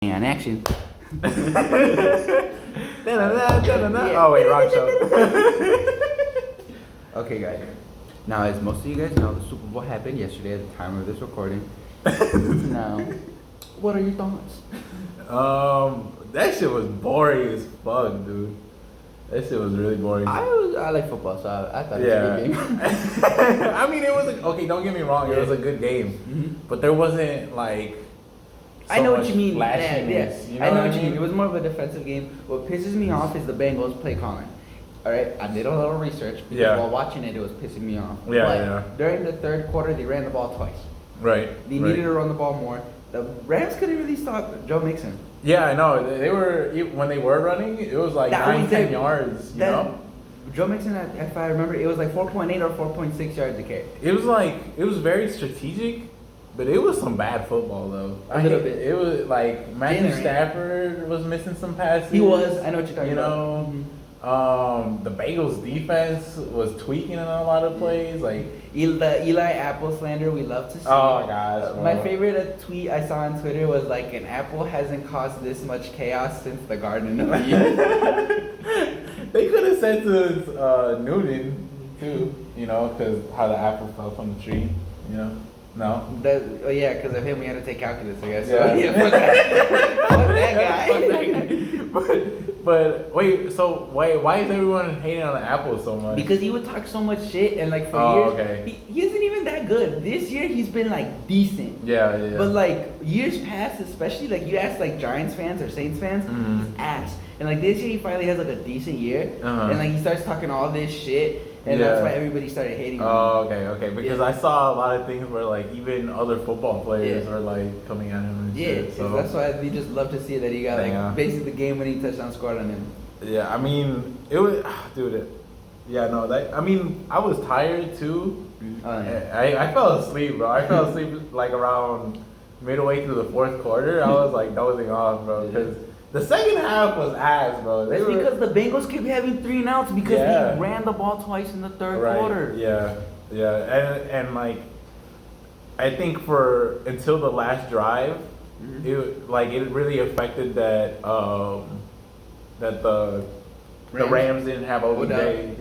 And action. Oh wait, wrong show. Okay, guys. Now, as most of you guys know, the Super Bowl happened yesterday at the time of this recording. Now, what are your thoughts? That shit was boring as fuck, dude. That shit was really boring. I like football, so I thought it was a good game. I mean, it was okay. Don't get me wrong, it was a good game, but there wasn't like. I know what you mean. Flashiness, You know I know what you mean. It was more of a defensive game. What pisses me off is the Bengals play calling. All right, I did a little research because while watching it, it was pissing me off. During the third quarter, they ran the ball twice. Right. They needed to run the ball more. The Rams couldn't really stop Joe Mixon. Yeah, I know. They were when they were running, it was like 9-10 yards. You know. Joe Mixon, if I remember, it was like 4.8 or 4.6 yards a carry. It was very strategic. But it was some bad football though. A little bit. It was like Matthew Stafford was missing some passes. He was. I know what you're talking about. The Bengals defense was tweaking in a lot of plays. Like the Eli Apple slander, we love to see. Oh gosh. My favorite tweet I saw on Twitter was like, "An apple hasn't caused this much chaos since the Garden of Eden." They could have said to Newton too, because how the apple fell from the tree, No. Because of him, we had to take calculus, I guess. Yeah. Fuck that guy. But wait, so why is everyone hating on the Apple so much? Because he would talk so much shit, and like for years, he isn't even that good. This year, he's been like decent. Yeah. But like years past, especially like you ask like Giants fans or Saints fans, he's ass. And like this year, he finally has like a decent year, and like he starts talking all this shit. And that's why everybody started hating him. Oh, okay. Because I saw a lot of things where like even other football players are like coming at him and shit. So that's why we just love to see that he got like basically the game-winning touchdown scored on him. Yeah, I mean it was, dude. I was tired too. I fell asleep, bro. I fell asleep like around midway through the fourth quarter. I was like dozing off, bro, because. The second half was ass, bro. That's because the Bengals kept having 3 and outs because they ran the ball twice in the third quarter. Yeah. And like, I think until the last drive, it really affected that the Rams didn't have OBJ.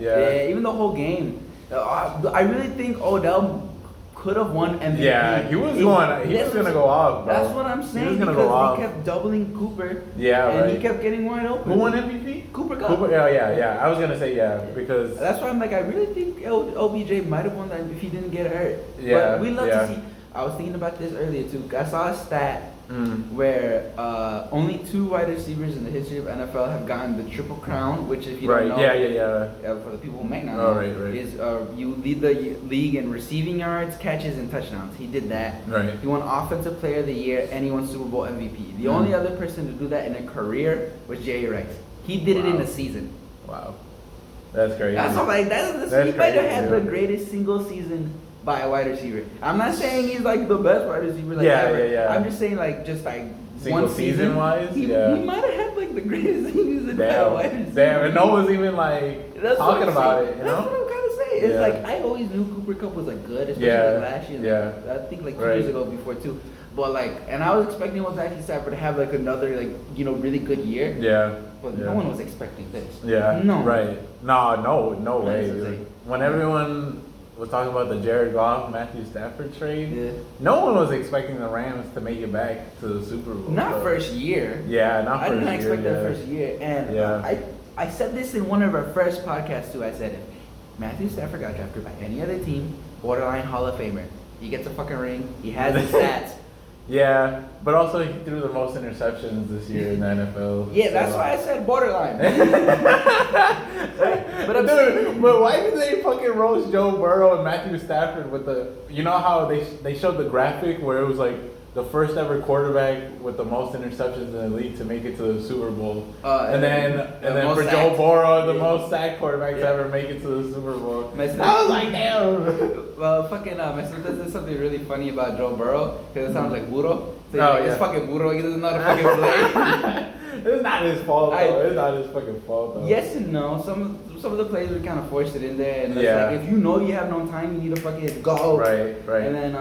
Yeah, even the whole game. I really think Odell could have won MVP. Yeah, he was gonna go off, bro. That's what I'm saying, because he kept doubling Cooper. And he kept getting wide open. Who won MVP? Cooper got. Yeah. I was gonna say because that's why I'm like, I really think OBJ might have won that if he didn't get hurt. Yeah. But we love to see. I was thinking about this earlier too. I saw a stat where only 2 wide receivers in the history of NFL have gotten the Triple Crown, which if you don't know, for the people who might not know, is you lead the league in receiving yards, catches, and touchdowns. He did that. Right. He won Offensive Player of the Year, and he won Super Bowl MVP. The only other person to do that in a career was Jerry Rice. He did it in a season. Wow. That's crazy. That's all like he might have had the greatest single season by a wide receiver. I'm not saying he's like the best wide receiver ever. I'm just saying single one season wise. He might have had like the greatest season by a wide receiver. Damn, and no one's even talking about it. That's what I'm kind of saying. It's like I always knew Cooper Kupp was good, especially last year. I think 2 years ago before too. But and I was expecting Matthew Stafford to have another really good year. But no one was expecting this. No. Right. No way. When everyone was talking about the Jared Goff, Matthew Stafford trade. No one was expecting the Rams to make it back to the Super Bowl. Not first year. Yeah, not first year. I didn't expect that first year. And I said this in one of our first podcasts too. I said if Matthew Stafford got drafted by any other team, borderline Hall of Famer. He gets a fucking ring. He has his stats. Yeah, but also he threw the most interceptions this year in the NFL. Yeah, that's why I said borderline. But why did they fucking roast Joe Burrow and Matthew Stafford with how they showed the graphic where it was the first ever quarterback with the most interceptions in the league to make it to the Super Bowl, and then for Joe Burrow, the most sacked quarterbacks to ever make it to the Super Bowl. I was like, damn. Well, fucking my son says something really funny about Joe Burrow because it sounds like burro. So it's fucking burro. He doesn't know how to fucking play. It's not his fault though. It's not his fucking fault though. Yes and no. Some of the players were kind of forced it in there, and if you know you have no time, you need to fucking go. Right. And then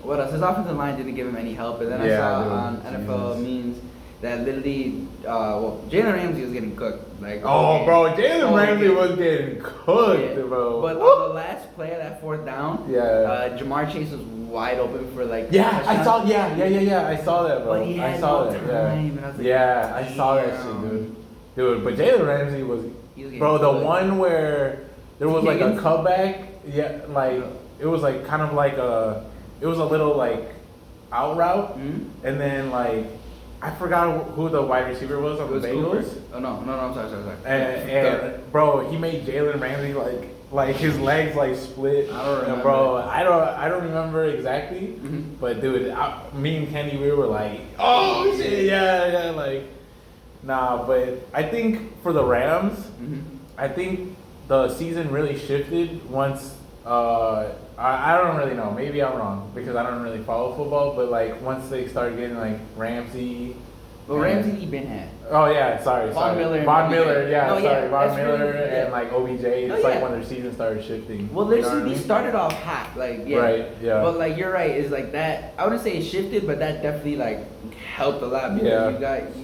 what else? His offensive line didn't give him any help, and then I saw on NFL memes that literally, Jalen Ramsey was getting cooked. Like, oh, bro, Jalen Ramsey was getting cooked, bro. But on the last play of that fourth down, Jamar Chase was wide open for like. Yeah, I saw. I saw that, bro. But he had I saw no that. time, and I was like, I saw that shit, dude. But Jalen Ramsey was, bro. The one where there was like a cutback. Yeah, like it was like kind of like it was a little like out route, and then like I forgot who the wide receiver was on the Bengals. Cooper. Oh no, I'm sorry. And bro, he made Jalen Ramsey like his legs like split. I don't remember. Bro, I don't remember exactly, but dude, me and Kenny, we were like, oh shit, yeah, like, nah. But I think for the Rams, I think the season really shifted once. I don't really know. Maybe I'm wrong because I don't really follow football. But like once they started getting like Ramsey. Well, Ramsey he been had. Oh yeah, sorry. Von Miller, yeah, no, sorry, Von Miller really, and like OBJ. It's like when their season started shifting. Well, their CD started off hot, like Right, yeah. But like you're right, it's like that. I wouldn't say it shifted, but that definitely like helped a lot because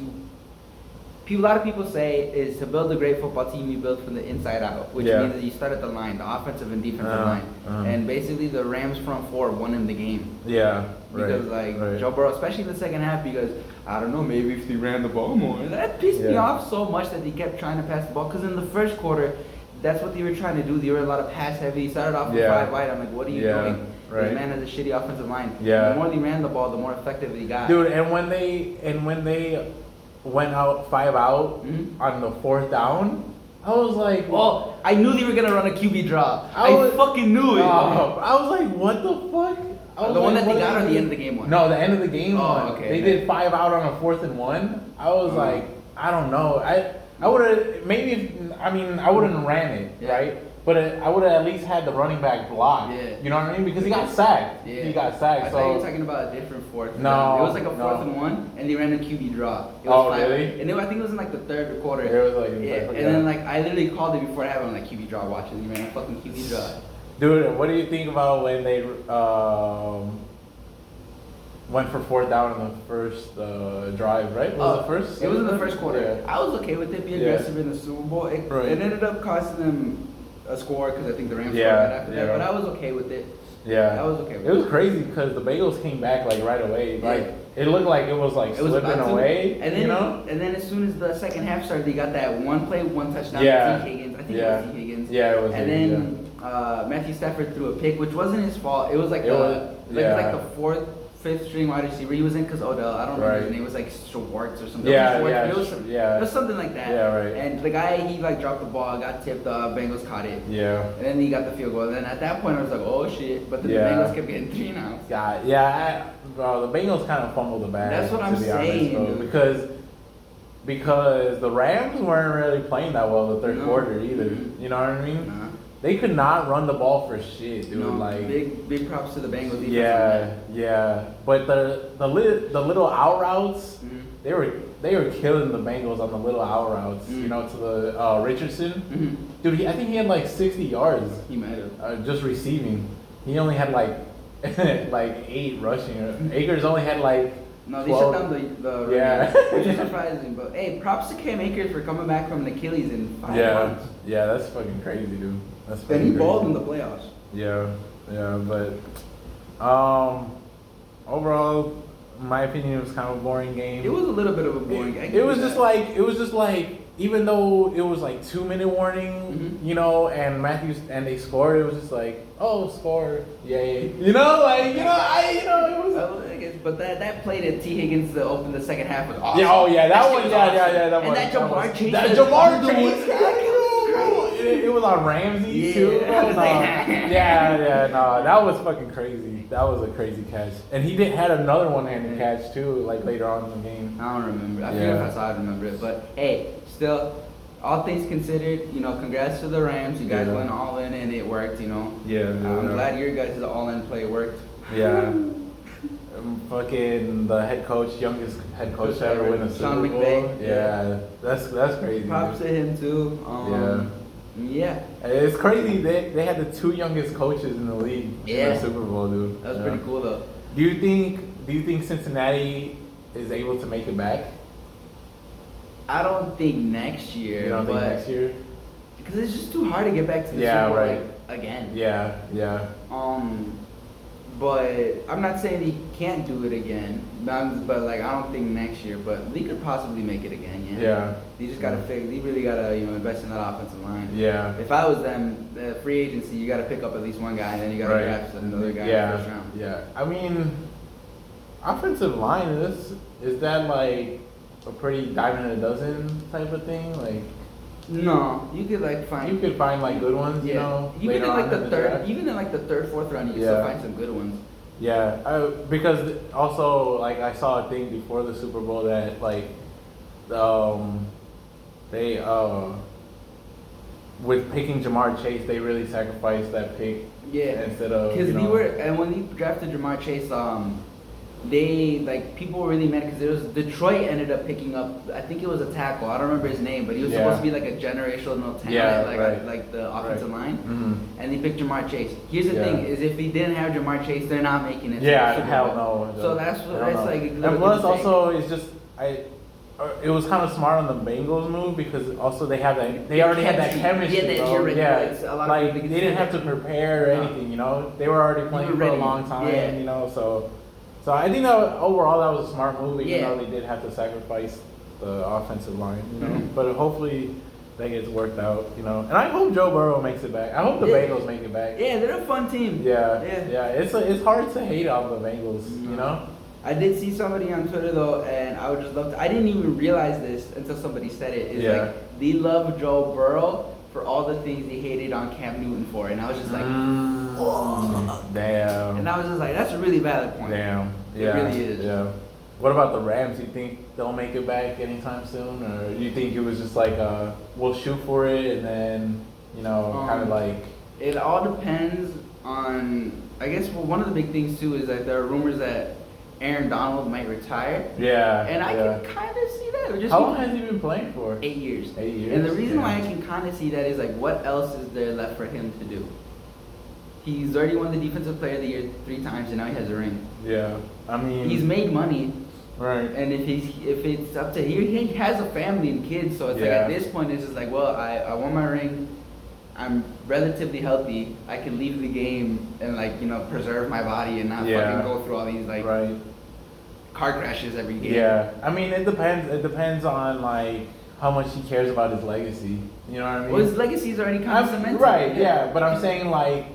a lot of people say is to build a great football team, you build from the inside out, which means that you start at the line, the offensive and defensive line, and basically the Rams front four won in the game. Yeah, because Joe Burrow, especially in the second half, because I don't know, maybe if they ran the ball more, that pissed me off so much that they kept trying to pass the ball. Because in the first quarter, that's what they were trying to do. They were a lot of pass heavy. Started off with 5 wide. I'm like, what are you doing? This man has a shitty offensive line. The more they ran the ball, the more effective they got. Dude, and when they went out 5 out on the 4th down, I was like, well, I knew they were gonna run a QB draw. I fucking knew it. I was like, what the fuck? The one that they got or the end of the game one? No, the end of the game one. Okay. They did 5 out on a 4th and 1. I was like, I don't know. I would have I wouldn't have ran it, right? But I would have at least had the running back block. Yeah. You know what I mean? Because he got sacked. Yeah. He got sacked. I thought you were talking about a different fourth. No. It was like a 4th and 1, and they ran a QB draw. It was 5, really? And I think it was in like the 3rd quarter. It was like and then like I literally called it before I had on like QB draw watching. They ran a fucking QB draw. Dude, what do you think about when they went for 4th down in the first drive, right? Was it the first? It was in the first quarter. Yeah. I was okay with it being aggressive in the Super Bowl. It ended up costing them a score because I think the Rams scored right after that. But I was okay with it. Yeah, I was okay with it. It was crazy because the Bengals came back like right away. Like it looked like it was like slipping away. And then you know? And then as soon as the second half started, they got that one play, one touchdown. T. Higgins. I think it was T. Higgins. Yeah, it was. And then Matthew Stafford threw a pick, which wasn't his fault. It was like the 4th, 5th string wide receiver he was in because Odell, I don't remember his name, it was like Schwartz or something. It was something like that. Yeah, right. And the guy, he like dropped the ball, got tipped, Bengals caught it. Yeah. And then he got the field goal. And then at that point I was like, oh shit. But then the Bengals kept getting 3 now. Bro, the Bengals kind of fumbled the bag. That's what I'm saying, honest, bro, because the Rams weren't really playing that well the 3rd quarter either. You know what I mean? They could not run the ball for shit, dude. Like big props to the Bengals defense. Yeah. But the little out routes, they were killing the Bengals on the little out routes. You know, to the Richardson. Dude, I think he had like 60 yards. He might have. Just receiving. He only had like 8 rushing. Akers only had like. No, they shut down the which is surprising. But hey, props to Cam Akers for coming back from an Achilles in 5 months. Yeah, that's fucking crazy, dude. And he balled in the playoffs. Yeah, but overall, in my opinion, it was kind of a boring game. It was a little bit of a boring game. It was just like even though it was like 2-minute warning, you know, and Matthews and they scored, it was just like, oh, score, yay, you know, it was. But that play that T. Higgins to open the second half was awesome. That one, that one. And that Jamar Chase. It was on Ramsey too. That was fucking crazy. That was a crazy catch, and he had another one-handed catch too, like later on in the game. I don't remember. I forget if I saw it. I remember it, but hey, still, all things considered, you know, congrats to the Rams. You guys went all in, and it worked. You know. I'm glad your guys' all-in play worked. Yeah. Fucking the youngest head coach to ever win a Super Bowl. Yeah, that's crazy. Props to him too. Yeah. It's crazy. They had the 2 youngest coaches in the league in the Super Bowl, dude. That's pretty cool though. Do you think Cincinnati is able to make it back? I don't think next year. You don't think next year? Because it's just too hard to get back to the Super Bowl again. Yeah, yeah. But I'm not saying he can't do it again. But like I don't think next year. But Lee could possibly make it again. Yeah. Yeah. He just gotta fix. He really gotta invest in that offensive line. Yeah. If I was them, the free agency, you gotta pick up at least one guy, and then you gotta draft another guy in the first round. Yeah. I mean, offensive line is that like a pretty dime in a dozen type of thing? Like. No, you could find like good ones, you know. Even in like the third, fourth round, you can still find some good ones. Yeah, because also like I saw a thing before the Super Bowl that like, they with picking Jamar Chase, they really sacrificed that pick. Yeah, instead of because when he drafted Jamar Chase, people were really mad because Detroit ended up picking up, I think it was a tackle, I don't remember his name, but he was supposed to be like a generational talent, like the offensive line, and they picked Jamar Chase. Here's the thing: is if he didn't have Jamar Chase, they're not making it. Yeah, hell no. So that's like. And plus, also, it's just it was kind of smart on the Bengals move because also they already had that chemistry. Like they didn't have to prepare or anything, you know. They were already playing for a long time, you know. So I think that overall that was a smart move, even though they did have to sacrifice the offensive line, you know. But hopefully that gets worked out, you know. And I hope Joe Burrow makes it back. I hope the Bengals make it back. Yeah, they're a fun team. Yeah. It's hard to hate on the Bengals, you know. I did see somebody on Twitter though, and I would just love to. I didn't even realize this until somebody said it. It's like they love Joe Burrow for all the things they hated on Cam Newton for, and I was just like, oh, damn. And I was just like, that's a really valid point. Damn, it really is. Yeah. What about the Rams? You think they'll make it back anytime soon, or you think it was just like we'll shoot for it and then kind of like? It all depends on. I guess one of the big things too is that there are rumors that Aaron Donald might retire. Yeah. And I can kind of see that. How long has he been playing for? 8 years. 8 years. And the reason why I can kind of see that is like, what else is there left for him to do? He's already won the Defensive Player of the Year 3 times, and now he has a ring. Yeah. I mean, he's made money. Right. And if it's up to he has a family and kids, so it's like at this point it's just like, well, I won my ring. I'm relatively healthy. I can leave the game and preserve my body and not fucking go through all these car crashes every game. Yeah, I mean it depends. It depends on how much he cares about his legacy. You know what I mean? Well, his legacy's already kind of cemented. Right. Yeah, but I'm saying right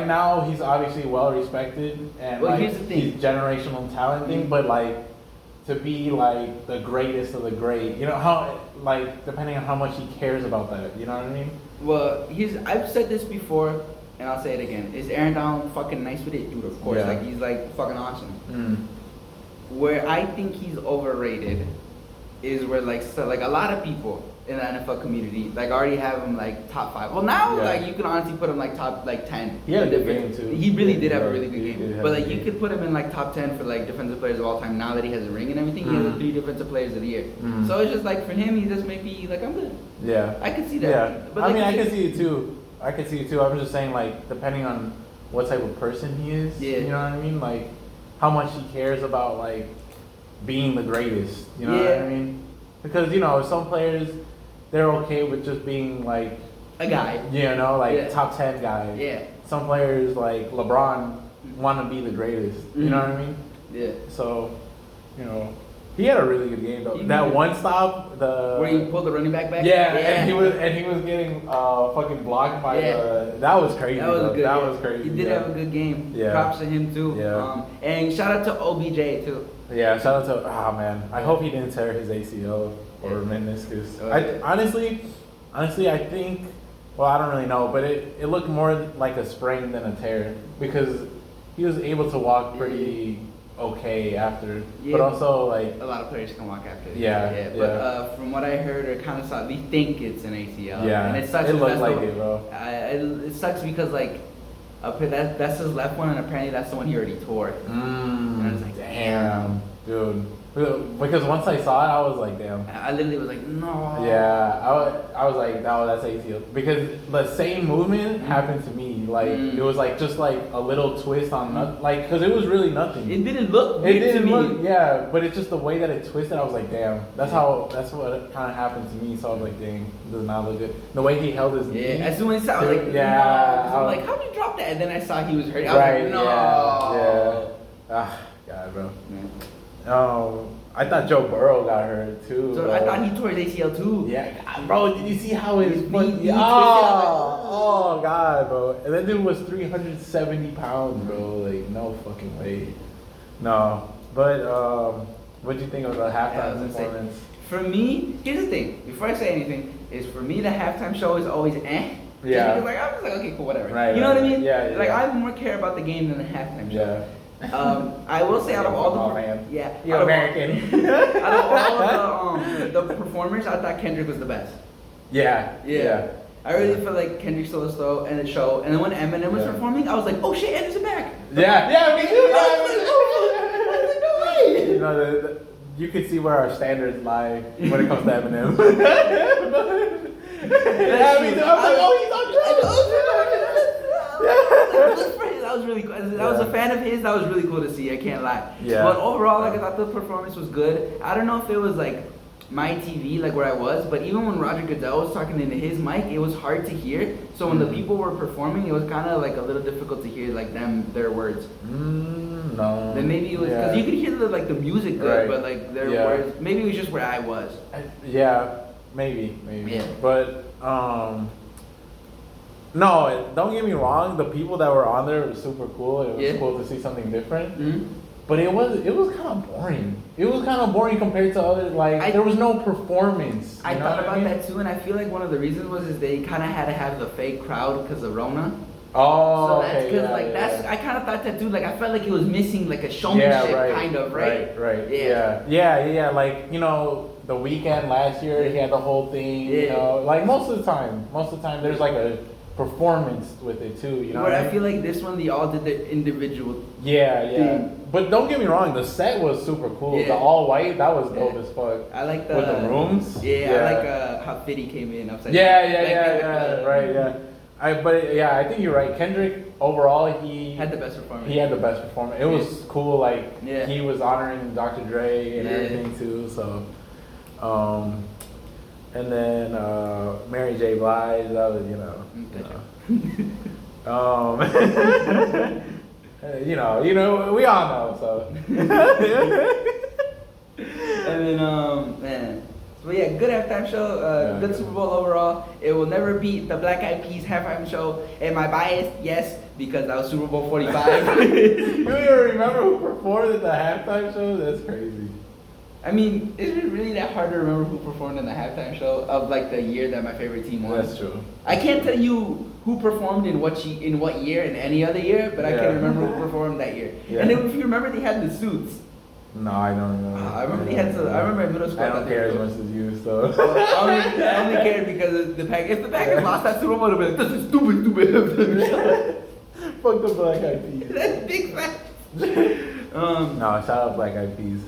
now he's obviously well respected and here's the thing. He's generational talent thing, but to be the greatest of the great, how depending on how much he cares about that, you know what I mean? Well, I've said this before, and I'll say it again. Is Aaron Donald fucking nice with it? Dude, of course. Yeah. He's fucking awesome. Where I think he's overrated is where a lot of people in the NFL community already have him top 5. Well, now you can honestly put him top 10. He had a good game too. He really did have a really good game. But you could put him in top 10 for defensive players of all time. Now that he has a ring and everything, he has the 3 defensive players of the year. So it's just for him, he just may be I'm good. Yeah. I could see that. Yeah. But I mean, I can see it too. I'm just saying depending on what type of person he is. Yeah. You know what I mean? How much he cares about being the greatest. You know what I mean? Because some players, they're okay with just being a guy. Top 10 guy. Yeah. Some players like LeBron want to be the greatest. You know what I mean? Yeah. So, he had a really good game though. That one stop, where he pulled the running back. Yeah. And he was getting fucking blocked by that was crazy. That was crazy. He did have a good game. Yeah. Props to him too. Yeah. And shout out to OBJ too. Yeah, shout out to man. I hope he didn't tear his ACL or meniscus. Honestly, I think. Well, I don't really know, but it looked more like a sprain than a tear because he was able to walk pretty okay after. Yeah. But also a lot of players can walk after. Yeah. But from what I heard or kind of saw, we think it's an ACL. Yeah. And it sucks. It looked like it, bro. It sucks because that's his left one, and apparently that's the one he already tore. And it's damn, dude. Because once I saw it, I was like, damn. I literally was like, no. Yeah, I was like, no, that's ACL. Because the same movement happened to me. Like, it was like just like a little twist on nothing. Like, because it was really nothing. It didn't look It big didn't to me. look, yeah, but it's just the way that it twisted. I was like, damn, that's what kind of happened to me. So I was like, dang, it does not look good. The way he held his knee. Yeah, as soon as I saw it, I was like, yeah, no. I'm like, how'd you drop that? And then I saw he was hurting. I was right, like, no. yeah. Ah, God, bro. I thought Joe Burrow got hurt too. So bro. I thought he tore his ACL too. Yeah, bro. Did you see how his foot? knee Oh, God, bro. And that dude was 370 pounds, bro. Like, no fucking way. No, but what do you think of the halftime performance? For me, here's the thing. Before I say anything, is for me the halftime show is always eh. Yeah. Because like I'm just like okay, cool, whatever. Right. You know what I mean? Yeah. Like I more care about the game than the halftime show. Yeah. I will say out of all the You're American. Out of all the performers, I thought Kendrick was the best. Yeah. I really feel like Kendrick stole the show and the show, and then when Eminem was performing, I was like, oh shit, Eminem's back. Yeah, me too. I was like, no way. You know, you could see where our standards lie when it comes to Eminem. Yeah, me too. I was like, oh, he's on drugs. That was really cool. I was a fan of his. That was really cool to see. I can't lie. Yeah. But overall, like I thought the performance was good. I don't know if it was like my TV, like where I was, but even when Roger Goodell was talking into his mic, it was hard to hear. So when the people were performing, it was kind of like a little difficult to hear like their words. No. Then maybe it was because you could hear the music good, Right. but like their words. Maybe it was just where I was. Yeah, maybe. Yeah. But no, don't get me wrong. The people that were on there were super cool. It was cool to see something different. Mm-hmm. But it was kind of boring. It was kind of boring compared to others. Like there was no performance. I thought about that too, and I feel like one of the reasons was they kind of had to have the fake crowd because of Rona. Oh, so that's because that's I kind of thought that too. Like I felt like it was missing like a showmanship kind of, right? Right. Yeah. Yeah. Like the weekend last year, he had the whole thing. You know, like most of the time, there's like a performance with it too. You know. But I feel like this one, they all did the individual. Yeah. But don't get me wrong, the set was super cool. The all white, that was dope as fuck. I like the with the rooms. Yeah. I like how Fitty came in upside down. Right. I think you're right. Kendrick overall, he had the best performance. He had the best performance. It was cool. Like he was honoring Dr. Dre and everything too. So, and then Mary J. Blige, that was we all know. So. And then man. So yeah, good halftime show, good Super Bowl overall. It will never beat the Black Eyed Peas halftime show. Am I biased? Yes, because that was Super Bowl 45. You even remember who performed at the halftime show? That's crazy. I mean, is it really that hard to remember who performed in the halftime show of like the year that my favorite team won? That's true. I can't tell you who performed in what year in any other year, but I can remember who performed that year. Yeah. And then if you remember, they had the suits. No, I don't remember. I remember I remember in middle school. I don't care as much as you, so. I only cared because the Packers. If the Packers lost that Super Bowl, I'd be like, this is stupid. Fuck the Black Eyed Peas. That's big fact. No, shout out Black Eyed Peas.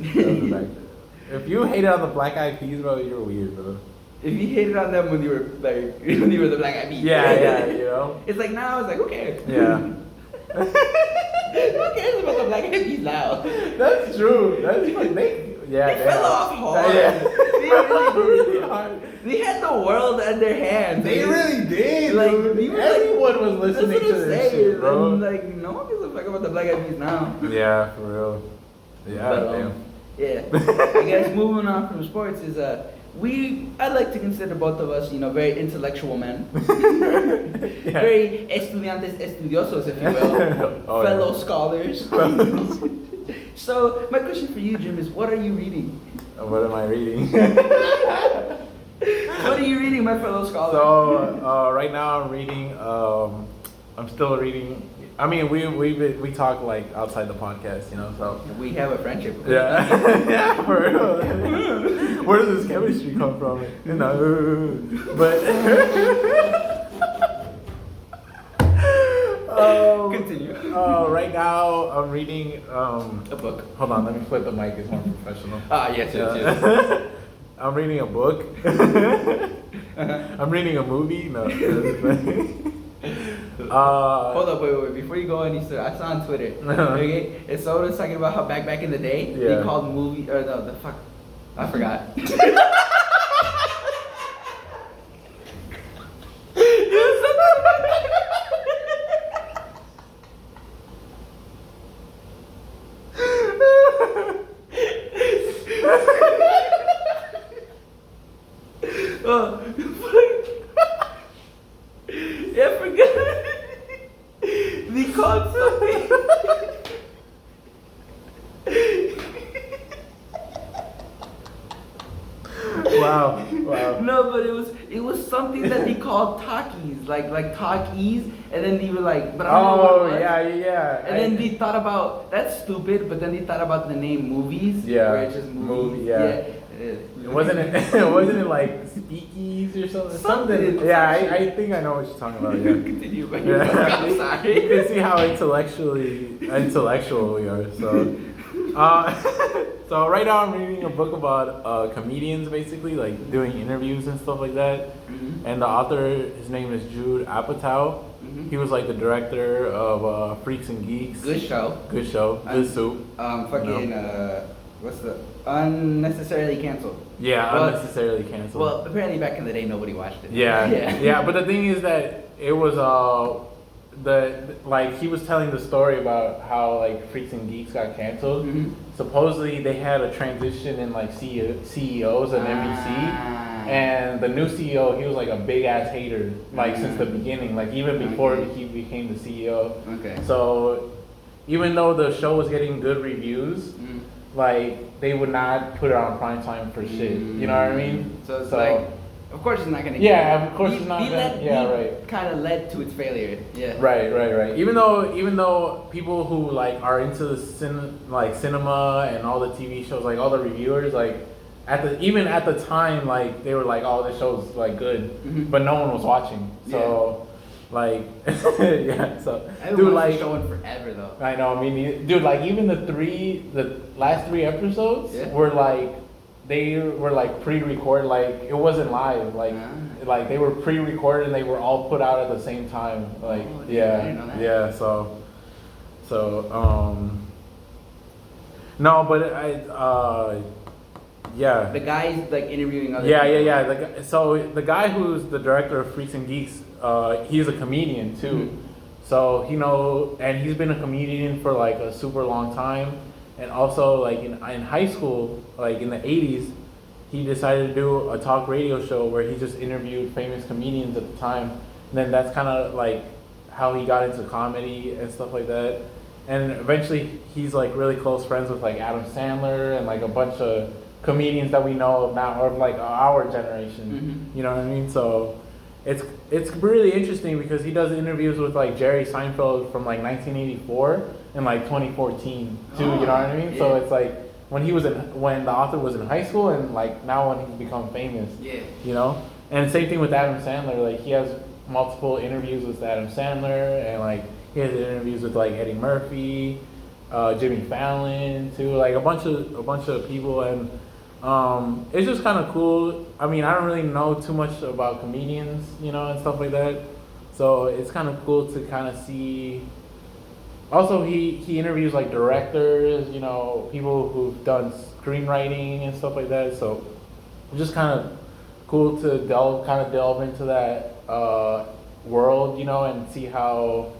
If you hated on the Black Eyed Peas, bro, you're weird, bro. If you hated on them when you were like when you were the Black Eyed Peas. Yeah, you know. It's like now, it's like who cares? Yeah. Who cares about the Black Eyed Peas now? That's true. That's like they fell off hard. Yeah. They really did. They had the world at their hands. They really did. Like everyone was listening to this shit, bro. And, like no one gives a fuck about the Black Eyed Peas now. Yeah, for real. Yeah, but, yeah. I guess moving on from sports is I like to consider both of us, very intellectual men. Very estudiantes estudiosos, if you will. Fellow scholars. So, my question for you, Jim, is what are you reading? What am I reading? What are you reading, my fellow scholar? So, right now I'm reading, I'm still reading. I mean, we talk like outside the podcast, so. We have a friendship. Yeah. Yeah, for real. Where does this chemistry come from? But. Continue. Right now I'm reading a book. Hold on, let me flip the mic. It's more professional. Yes. I'm reading a book. I'm reading a movie. No. Hold up, wait. Before you go any further, I saw on Twitter. Okay, and someone was talking about how back in the day they called movie or no, the fuck, I forgot. Yeah, I forgot. They called something. Wow. No, but it was something that they called talkies, like talkies, and then they were like, but I don't know what it was. Yeah. And then they thought about that's stupid, but then they thought about the name movies. Yeah. Where it's just movies. Wasn't it like speakies or something? Yeah, I think I know what you're talking about. Yeah. Continue, but I'm sorry. You can see how intellectual we are. So, so right now I'm reading a book about comedians, basically, like doing interviews and stuff like that. Mm-hmm. And the author, his name is Jude Apatow. Mm-hmm. He was like the director of Freaks and Geeks. Good show. Good soup. What's the unnecessarily canceled? Yeah, well, unnecessarily canceled. Well, apparently back in the day nobody watched it. Yeah. But the thing is that it was he was telling the story about how like Freaks and Geeks got canceled. Mm-hmm. Supposedly they had a transition in like CEOs at NBC, and the new CEO, he was like a big ass hater like since the beginning, like even before he became the CEO. Okay. So even though the show was getting good reviews, like they would not put it on prime time for shit. You know what I mean? So it's like, of course it's not gonna. Of course it's not gonna. Right. Kind of led to its failure. Yeah. Right. Even though people who like are into the cinema and all the TV shows, like all the reviewers, like even at the time, like they were like, oh, this show's like good, but no one was watching. So. Like, so dude, like showing forever though. I know. I mean, dude, like even the last three episodes were like they were like pre-recorded. Like it wasn't live. Like they were pre-recorded and they were all put out at the same time. Like I didn't know that. Yeah. No, but yeah. The guy's like interviewing other. Yeah. So the guy who's the director of Freaks and Geeks, he's a comedian too. So and he's been a comedian for like a super long time. And also like in high school, like in the 80s, he decided to do a talk radio show where he just interviewed famous comedians at the time. And then that's kind of like how he got into comedy and stuff like that. And eventually he's like really close friends with like Adam Sandler and like a bunch of comedians that we know of now, or like our generation. You know what I mean? So it's really interesting because he does interviews with like Jerry Seinfeld from like 1984 and like 2014 too. You know what I mean? Yeah. So it's like when the author was in high school and like now when he's become famous. Yeah. You know? And same thing with Adam Sandler. Like he has multiple interviews with Adam Sandler, and like he has interviews with like Eddie Murphy, Jimmy Fallon too. Like a bunch of people, and it's just kind of cool. I mean, I don't really know too much about comedians, and stuff like that. So it's kind of cool to kind of see. Also, he interviews like directors, people who've done screenwriting and stuff like that. So it's just kind of cool to delve into that world, and see how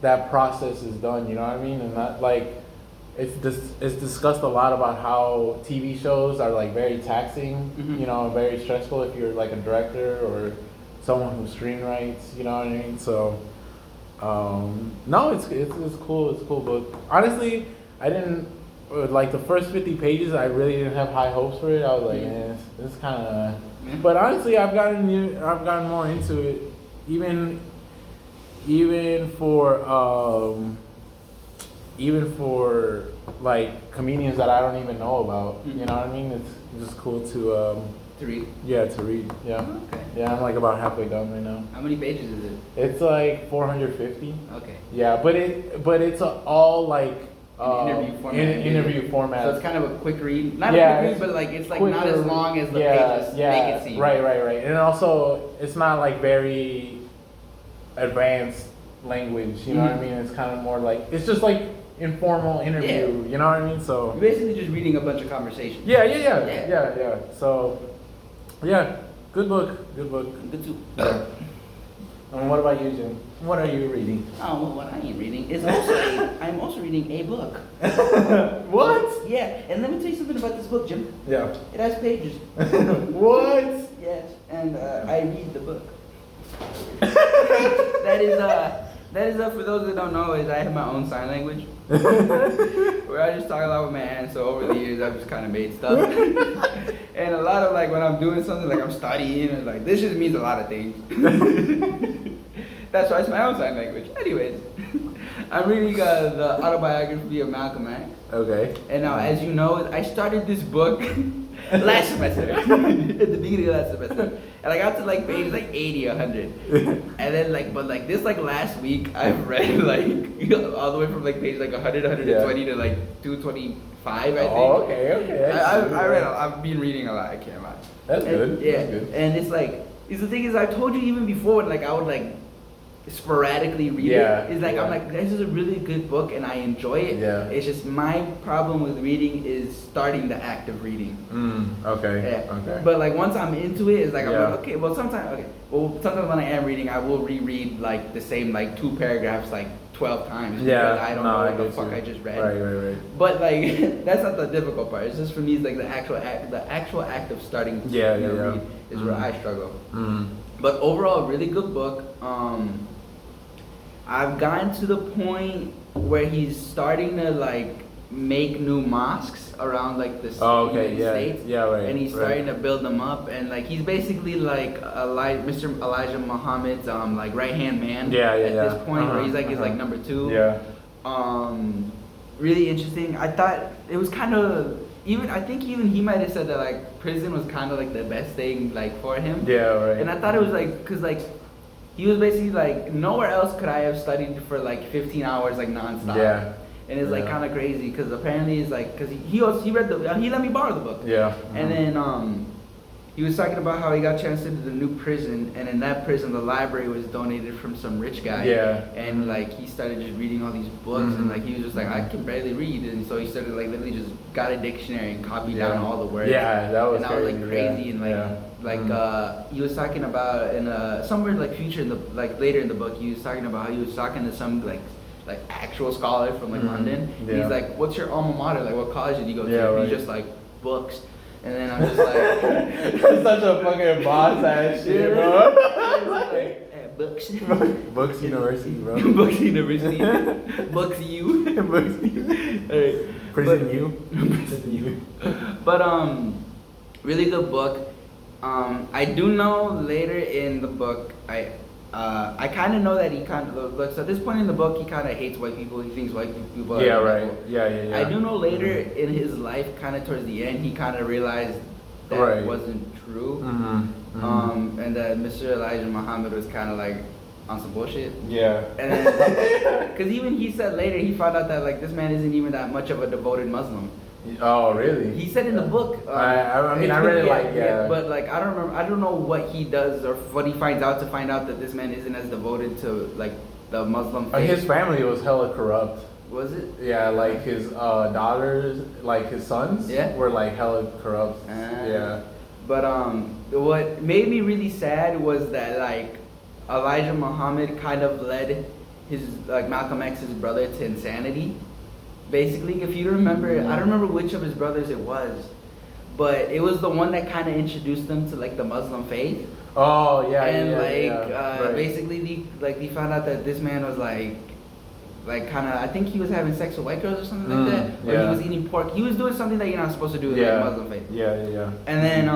that process is done. You know what I mean? And that it's discussed a lot about how TV shows are like very taxing, very stressful if you're like a director or someone who screenwrites. You know what I mean? So. No, it's cool. It's a cool book. Honestly, I didn't like the first 50 pages. I really didn't have high hopes for it. I was like, it's kind of. But honestly, I've gotten more into it. Even for even for like comedians that I don't even know about. Mm-hmm. You know what I mean? It's just cool to read. Yeah, to read. Yeah. Oh, okay. Yeah, I'm like about halfway done right now. How many pages is it? It's like 450. Okay. Yeah, but it's all like interview format. So it's kind of a quick read. Not a quick read, but like it's like not as long as the pages make it seem. Right. And also it's not like very advanced language, you know what I mean? It's kind of more like it's just like informal interview, you know what I mean? So you're basically just reading a bunch of conversations. Yeah. So yeah, good book. Good too. Yeah. And what about you, Jim? What are you reading? Oh, well, what I am reading is I'm also reading a book. What? Yeah, and let me tell you something about this book, Jim. Yeah. It has pages. What? Yes, and I read the book. That is for those that don't know, is I have my own sign language. Where I just talk a lot with my hands, so over the years I've just kind of made stuff. And a lot of like when I'm doing something, like I'm studying, and like this just means a lot of things. That's why it's my own sign language. Anyways, I'm reading the autobiography of Malcolm X. Okay. And now, as you know, I started this book last semester, at the beginning of last semester, and I got to like page like 80, 100, and then but this like last week I've read like all the way from like page like 100, 120 to like 225, I think. Oh, okay. I've been reading a lot. I can't lie. That's good. Yeah, That's good. And it's the thing is, I told you even before, like I would like sporadically read it. It's like I'm like, this is a really good book and I enjoy it. Yeah. It's just my problem with reading is starting the act of reading. Okay. Yeah. Okay. But like once I'm into it, it's like I'm like, okay. Well, sometimes when I am reading, I will reread like the same like 2 paragraphs like 12 times because I don't know what the fuck I just read. Right. But like that's not the difficult part. It's just for me, it's like the actual act of starting to read is where I struggle. But overall, really good book. I've gotten to the point where he's starting to like make new mosques around like the States. And he's starting to build them up, and like he's basically like Mr. Elijah Muhammad's like right hand man at this point, where he's like his like number 2. Yeah. Really interesting. I thought it was kind of I think even he might have said that like prison was kind of like the best thing like for him. Yeah, right. And I thought it was like, cause like he was basically like nowhere else could I have studied for like 15 hours like nonstop. Yeah. And it's like kind of crazy, cause apparently it's like, cause he read he let me borrow the book. Yeah. And then he was talking about how he got transferred to the new prison, and in that prison the library was donated from some rich guy. Yeah. And like he started just reading all these books, and like he was just like, I can barely read, and so he started like literally just got a dictionary and copied down all the words. Yeah, that was crazy. And that was like crazy, and like he was talking about in somewhere like future in the like later in the book, he was talking about how he was talking to some like actual scholar from like London. Yeah. He's like, what's your alma mater? Like what college did you go to? Yeah, He's just like, books. And then I'm just like, that's such a fucking boss ass shit, bro. Books. Books University, bro. Books University. Books U. Books U. Prison U. Prison U. But really good book. I do know later in the book, I kind of know that he kind of looks at this point in the book, he kind of hates white people. He thinks white people are right. Yeah. I do know later in his life, kind of towards the end, he kind of realized that wasn't true. And that Mr. Elijah Muhammad was kind of like on some bullshit. Yeah. And then, because even he said later, he found out that like this man isn't even that much of a devoted Muslim. Oh, really? He said in the book. I mean, I read it but like I don't remember. I don't know what he does or what he finds out to find out that this man isn't as devoted to like the Muslim faith. His family was hella corrupt. Was it? Yeah, like his daughters, like his sons, were like hella corrupt. Yeah. But what made me really sad was that like Elijah Muhammad kind of led his like Malcolm X's brother to insanity. Basically, if you remember, I don't remember which of his brothers it was, but it was the one that kind of introduced them to like the Muslim faith. Oh yeah, and basically, he found out that this man was like kind of, I think he was having sex with white girls or something like that, or he was eating pork. He was doing something that you're not supposed to do with like Muslim faith. Yeah. And then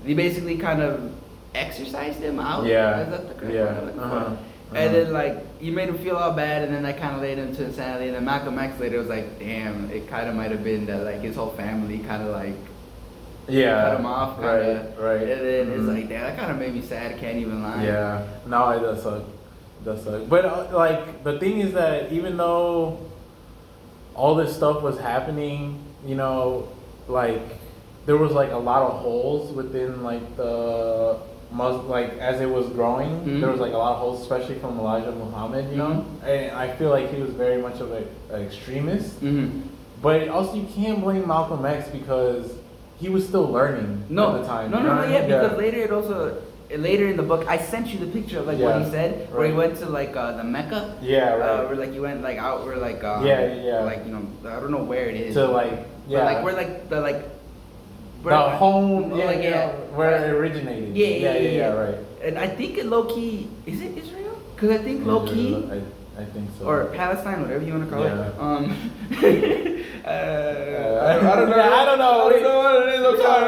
they basically kind of exorcised him out. Yeah. Is that the correct word I'm looking for? And then like you made him feel all bad, and then that kind of led him to insanity. And then Malcolm X later was like, damn, it kind of might have been that like his whole family kind of like cut him off, kinda. Right. And then it's like, damn, that kind of made me sad. I can't even lie. Yeah, no, it does suck. It does suck. But like the thing is that even though all this stuff was happening, you know, like there was like a lot of holes within like the like as it was growing, there was like a lot of holes, especially from Elijah Muhammad, you know. And I feel like he was very much of an extremist. But also you can't blame Malcolm X because he was still learning at the time. Because later in the book, I sent you the picture of like what he said, where he went to like the Mecca. Where like you went like out, where like like you know, I don't know where it is. To like like where like the like. The home, where it originated. Yeah, right. And I think it low key, is it Israel? Because I think low key, I think so. or Palestine, whatever you want to call it. I don't know what it is. I'm sorry.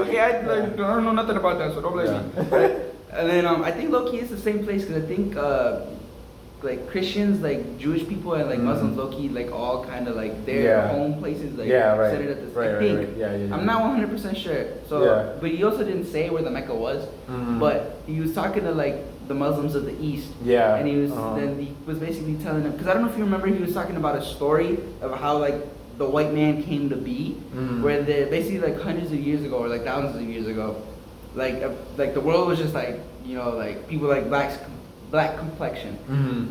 Okay, I don't know nothing about that, so don't blame me. And then I think low key is the same place because I think like Christians, like Jewish people, and like Muslims, low key, like all kind of like their home places, like set it at this. I think I'm not 100% sure. So, but he also didn't say where the Mecca was, but he was talking to like the Muslims of the East. And he was then he was basically telling them, because I don't know if you remember, he was talking about a story of how like the white man came to be, where they basically like hundreds of years ago or like thousands of years ago, like the world was just like, you know, like people like black complexion,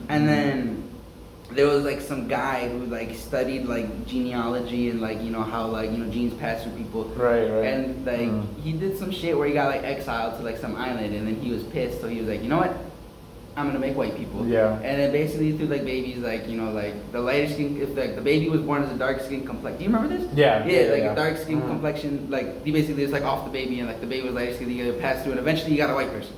and then there was like some guy who like studied like genealogy and like, you know, how like, you know, genes pass through people, and like he did some shit where he got like exiled to like some island, and then he was pissed, so he was like, you know what, I'm gonna make white people. And then basically through like babies, like, you know, like the lighter skin, if like the baby was born as a dark skin complexion, do you remember this? A dark skin complexion, like he basically is like off the baby, and like the baby was lighter skin, he passed through, and eventually he got a white person.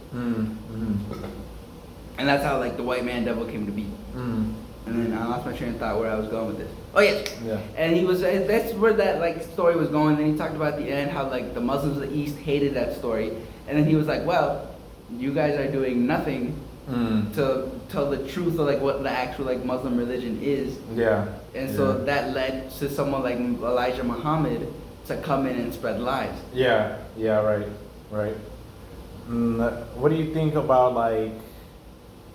And that's how like the white man devil came to be. And then I lost my train of thought where I was going with this. Oh yes. And he was, that's where that like story was going. Then he talked about at the end how like the Muslims of the East hated that story. And then he was like, well, you guys are doing nothing to tell the truth of like what the actual like Muslim religion is. And so that led to someone like Elijah Muhammad to come in and spread lies. Right. What do you think about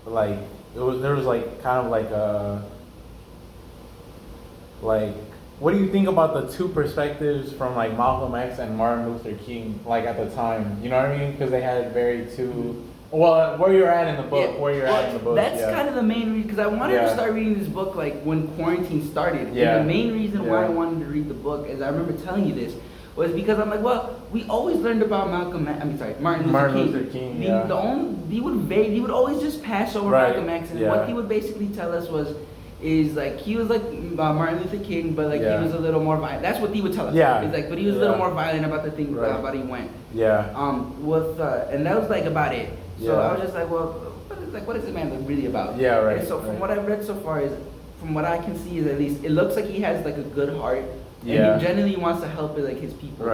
like there was like kind of like what do you think about the two perspectives from like Malcolm X and Martin Luther King, like at the time, you know what I mean? Because they had very two. Well, where you're at in the book, That's kind of the main reason, because I wanted to start reading this book like when quarantine started. And the main reason why I wanted to read the book, as I remember telling you this, was because I'm like, well, we always learned about Martin Luther King. He would always just pass over Malcolm X, and what he would basically tell us is like he was like Martin Luther King, but like he was a little more violent. That's what he would tell us. He's like, but he was a little more violent about the thing about he went. And that was like about it. So I was just like, well, what is this man really about? And so from what I've read so far from what I can see is, at least it looks like he has like a good heart. And he genuinely wants to help like his people.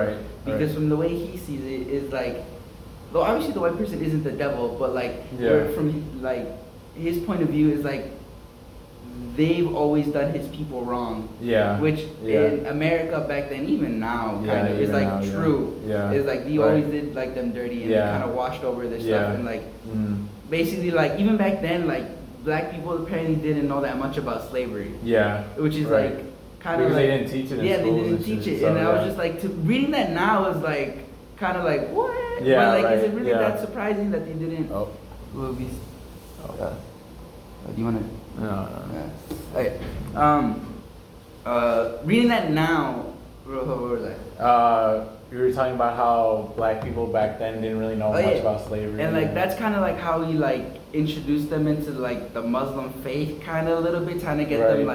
Because from the way he sees it is like, though obviously the white person isn't the devil, but like from like his point of view is like they've always done his people wrong. Which in America back then, even now, kind of is like now, true. It's like he always did like them dirty, and they kind of washed over their stuff, and like basically like even back then, like black people apparently didn't know that much about slavery. Which is like kind of like, they didn't teach it. They didn't teach it, and I was just like, reading that now is like kind of like what? But like, is it really that surprising that they didn't? Movies. Do you want to? No. Okay. Reading that now, what was that? You were talking about how black people back then didn't really know much about slavery. And like that's kind of like how he like introduced them into like the Muslim faith, kind of a little bit, trying to get them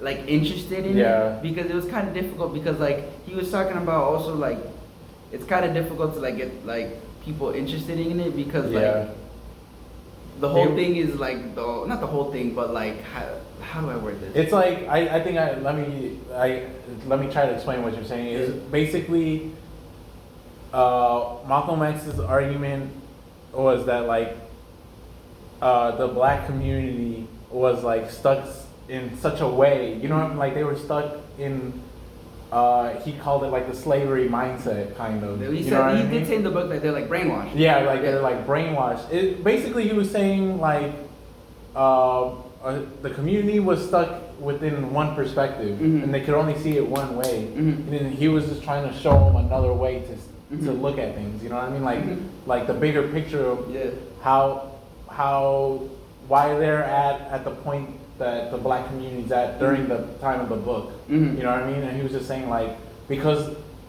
like interested in it, because it was kind of difficult, because like he was talking about also like it's kind of difficult to like get like people interested in it, because like the whole thing is like not the whole thing, but like how do I word this? It's like let me try to explain what you're saying. Is basically Malcolm X's argument was that like the black community was like stuck in such a way, you know, like they were stuck in. He called it like the slavery mindset, kind of. He did say in the book that they're like brainwashed. Yeah, like they're like brainwashed. Basically, he was saying like the community was stuck within one perspective, and they could only see it one way. And then he was just trying to show them another way to look at things. You know what I mean? Like the bigger picture of why they're at the point that the black community's at during the time of the book. You know what I mean? And he was just saying like because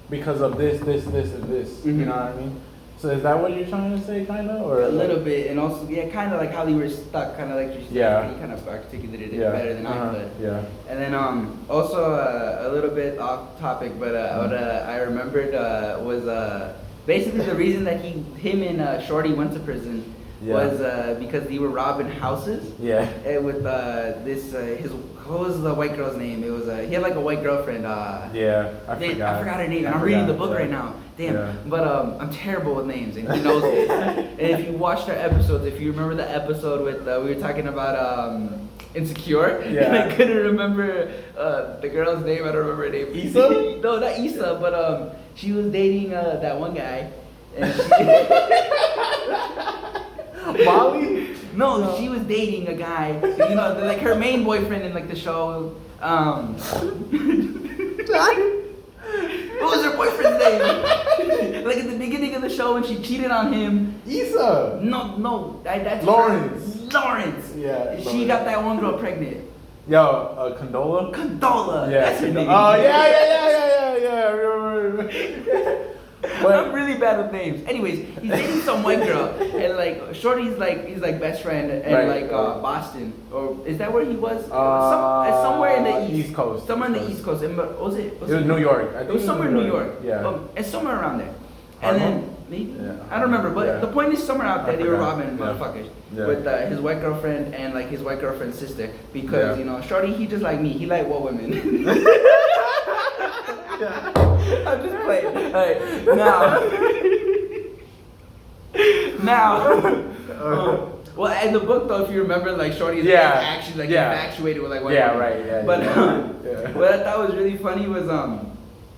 of this, and this. You know what I mean? So is that what you're trying to say, kind of, or a little bit, and also kind of like how they were stuck, kind of like you said. He kind of articulated it better than I could. Yeah. And then also a little bit off topic, but what I remembered was basically the reason that him and Shorty went to prison. Was because they were robbing houses. And with what was the white girl's name? It was he had like a white girlfriend. I forgot her name. And I'm reading the book right now. Damn. But I'm terrible with names, and he knows it. And if you watched our episodes, if you remember the episode with we were talking about Insecure, and I couldn't remember the girl's name. I don't remember her name. Issa? No, not Issa, but she was dating that one guy. And Molly? No, she was dating a guy. You know, like her main boyfriend in like the show. What was her boyfriend's name? Like at the beginning of the show when she cheated on him. Issa. No, that's Lawrence. Lawrence. Yeah. She got that one girl pregnant. Yo, Condola. Condola. Yeah. That's her name. Oh yeah. Remember. But I'm really bad with names. Anyways, he's dating some white girl, and like Shorty's like he's like best friend in Boston, or is that where he was? Somewhere in the East Coast. Somewhere in the East Coast. And was it? Was it New York. It was somewhere in New York. Yeah. It's somewhere around there. And then maybe I don't remember, but the point is somewhere out there they were robbing motherfuckers with his white girlfriend and like his white girlfriend's sister because you know Shorty he just like me, he like white women. I'm just playing. Alright, now. Well, in the book though, if you remember, like Shorty is actually infatuated with like white women. But what I thought was really funny was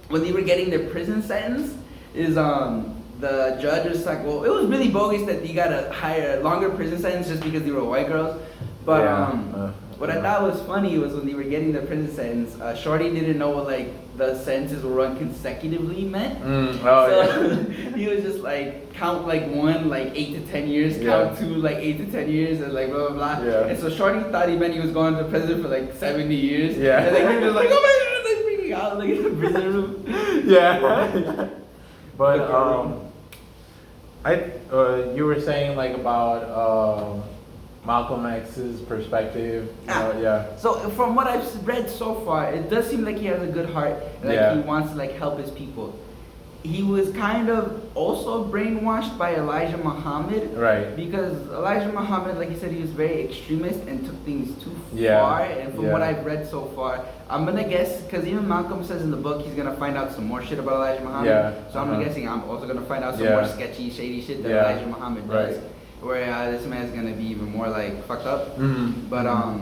when they were getting their prison sentence, is the judge was like, well, it was really bogus that you got a higher, longer prison sentence just because they were white girls. But what I thought was funny was when they were getting their prison sentence, Shorty didn't know what like the sentences were run consecutively meant. He was just like count like 1 like 8 to 10 years, count 2 like 8 to 10 years, and like blah blah blah. And so Shorty thought he meant he was going to prison for like 70 years. And like he was like, oh my god, like freaking out like in the prison room. But you were saying like about Malcolm X's perspective. So from what I've read so far, it does seem like he has a good heart. Like he wants to like help his people. He was kind of also brainwashed by Elijah Muhammad. Right. Because Elijah Muhammad, like you said, he was very extremist and took things too far. And from what I've read so far, I'm gonna guess because even Malcolm says in the book he's gonna find out some more shit about Elijah Muhammad. So I'm guessing I'm also gonna find out some more sketchy, shady shit that Elijah Muhammad does. Where this man's gonna be even more like fucked up. But I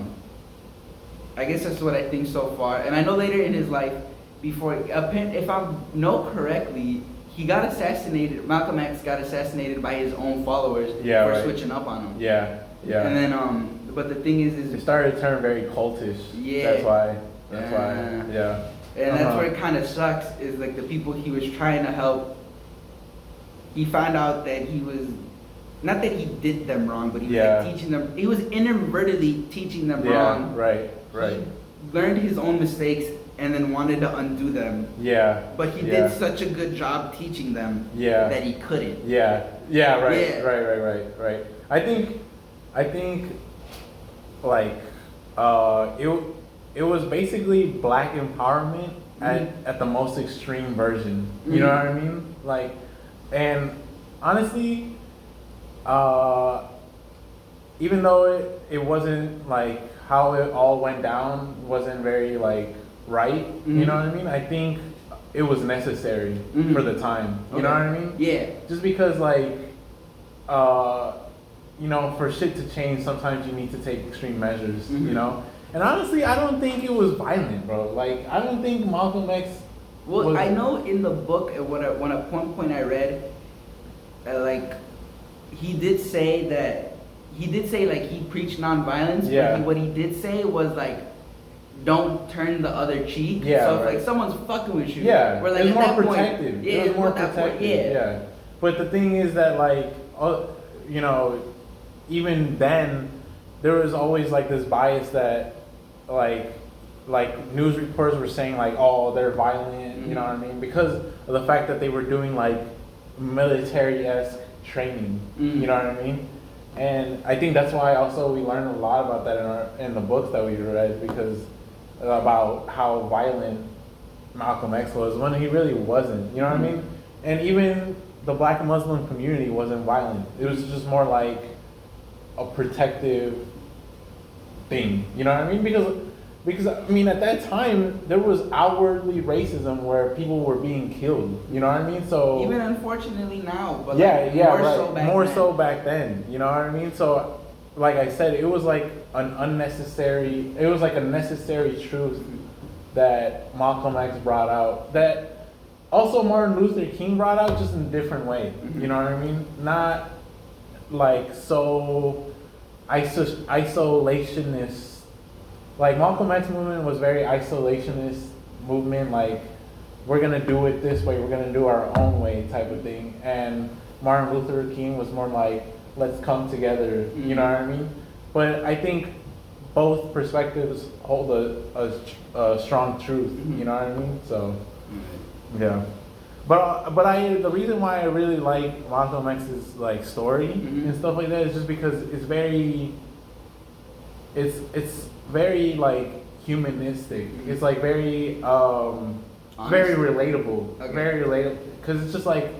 guess that's what I think so far. And I know later in his life, if I know correctly, he got assassinated. Malcolm X got assassinated by his own followers for switching up on him. And then but the thing is it started to turn very cultish. That's why. And that's where it kind of sucks. Is like the people he was trying to help. He found out that he was. Not that he did them wrong, but he was like teaching them. He was inadvertently teaching them wrong. Right. He learned his own mistakes and then wanted to undo them. But he did such a good job teaching them that he couldn't. Right. I think like it was basically black empowerment at the most extreme version. You know what I mean? Like, and honestly, even though it wasn't like how it all went down wasn't very like right, you know what I mean? I think it was necessary for the time. You know what I mean? Just because like you know, for shit to change, sometimes you need to take extreme measures, you know? And honestly, I don't think it was violent, bro. Like, I don't think Malcolm X Well, I know in the book, when at one point I read, like, he did say like he preached nonviolence. Yeah. But what he did say was like, don't turn the other cheek. Yeah. So if right. like someone's fucking with you, Yeah. we're like, it's at more that protective. Point, yeah, it was more at that protective. point, yeah. Yeah. But the thing is that like, you know, even then, there was always like this bias that like news reports were saying like, oh, they're violent, you know what I mean? Because of the fact that they were doing like military-esque training, you know what I mean? And I think that's why also we learned a lot about that in the books that we read, because about how violent Malcolm X was when he really wasn't, you know what I mean? And even the Black Muslim community wasn't violent. It was just more like a protective thing, you know what I mean? Because I mean, at that time, there was outwardly racism where people were being killed. You know what I mean? So even unfortunately now, but yeah, like, yeah, more right. so back more then. so back then. You know what I mean? So, like I said, it was like an unnecessary. It was like a necessary truth that Malcolm X brought out. That also Martin Luther King brought out, just in a different way. You know what I mean? Not like so isolationist. Like Malcolm X movement was very isolationist movement, like we're gonna do it this way, we're gonna do our own way type of thing. And Martin Luther King was more like, let's come together, you know what I mean? But I think both perspectives hold a strong truth, you know what I mean? So yeah. But the reason why I really like Malcolm X's like story and stuff like that is just because it's very like humanistic. It's like very very relatable. Okay. Very relatable, because it's just like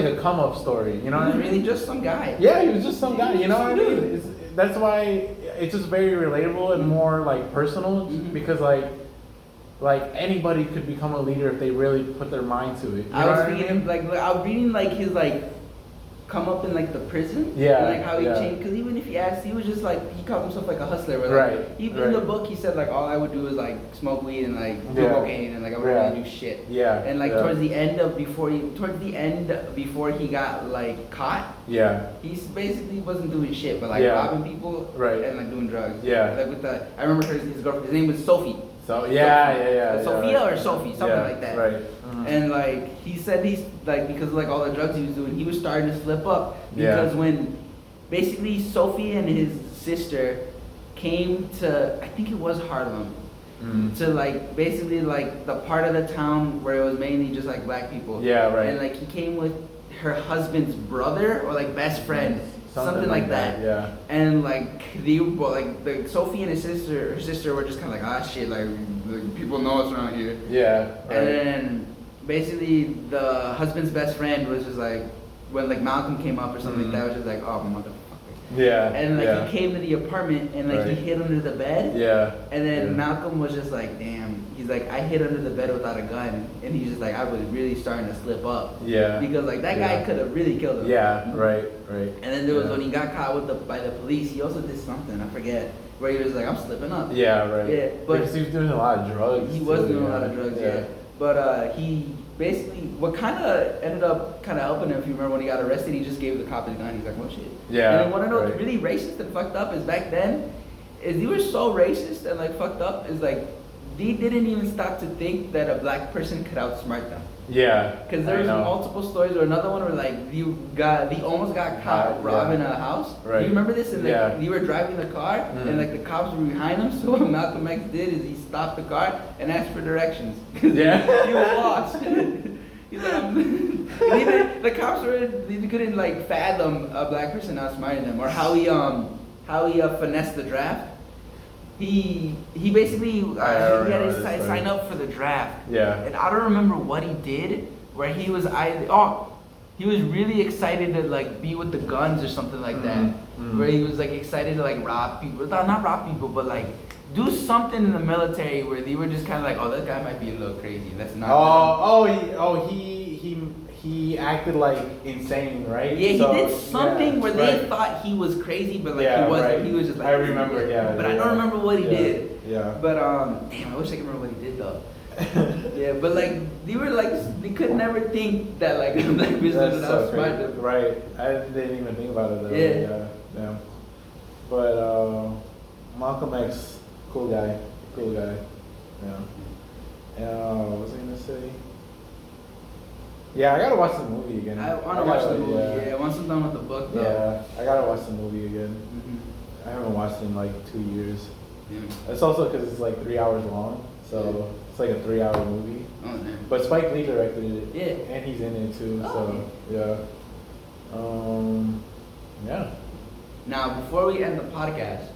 a come up story, you know what I mean? Really just some guy. Yeah, he was just some guy, you know what I mean? That's why it's just very relatable and more like personal, because like anybody could become a leader if they really put their mind to it. You know what I mean? I was reading like his like come up in like the prison. Yeah. And, like how he yeah. changed, because even if you ask, he was just like, he called himself like a hustler. Where, like, Right. Even in the book, he said like all I would do is like smoke weed and like do cocaine and like I would really do shit. Yeah. And like towards the end before he got like caught. Yeah. He basically wasn't doing shit, but like robbing people. Right. And like doing drugs. Yeah. Like with I remember his girlfriend. His name was Sophie. So yeah. Sophia or Sophie, something like that. Right. And like he said, he's like, because of like all the drugs he was doing, he was starting to slip up, because when basically Sophie and his sister came to, I think it was Harlem, to like basically like the part of the town where it was mainly just like black people. Yeah, right. And like he came with her husband's brother or like best friend. Something like that. Yeah. And like Sophie and her sister were just kind of like, shit, like people know us around here. Yeah. Right. And then basically the husband's best friend was just like, when like Malcolm came up or something like that, was just like, oh motherfucker. Yeah. And like he came to the apartment and like he hid under the bed. Yeah. And then Malcolm was just like, damn. He's like, I hid under the bed without a gun. And he's just like, I was really starting to slip up. Yeah. Because like that guy could have really killed him. Yeah. Right. And then there was when he got caught by the police, he also did something, I forget, where he was like, I'm slipping up. Yeah. Right. Yeah. But because he was doing a lot of drugs. He was doing a lot of drugs. Yeah. But he basically, what kind of ended up kind of helping him, if you remember when he got arrested, he just gave the cop his gun. He's like, well, shit. Yeah. And then want to know what's really racist and fucked up is back then, is they were so racist and like fucked up, is like, they didn't even stop to think that a black person could outsmart them. Yeah. Because there was multiple stories, or another one where like they almost got caught robbing a house. Right. Do you remember this? And like they were driving the car, and like the cops were behind them. So what Malcolm X did is he stopped the car and asked for directions. He was lost. He's like, the cops they couldn't like fathom a black person outsmarting them, or how he finessed the draft. He basically he had to sign up for the draft. Yeah. And I don't remember what he did, where he was he was really excited to like be with the guns or something like that. Where he was like excited to like rob people. Not rob people, but like do something in the military where they were just kind of like, oh, that guy might be a little crazy. That's not. he acted like insane, right? Yeah, he did something where they thought he was crazy, but like he wasn't. Right. He was just like. I remember, but I don't remember what he did. Yeah. But damn, I wish I could remember what he did though. Yeah, but like they were like they could never think that like a black person would outsmart them. Right. I didn't even think about it though. Yeah. But Malcolm X, cool guy. Yeah. What was I gonna say? Yeah, I gotta watch the movie again. I wanna watch the movie. Yeah, once I'm done with the book though. Yeah, I gotta watch the movie again. I haven't watched it in like 2 years. Yeah. It's also because it's like 3 hours long, so it's like a 3-hour movie. Oh damn. But Spike Lee directed it. Yeah. And he's in it too. So yeah. Now, before we end the podcast,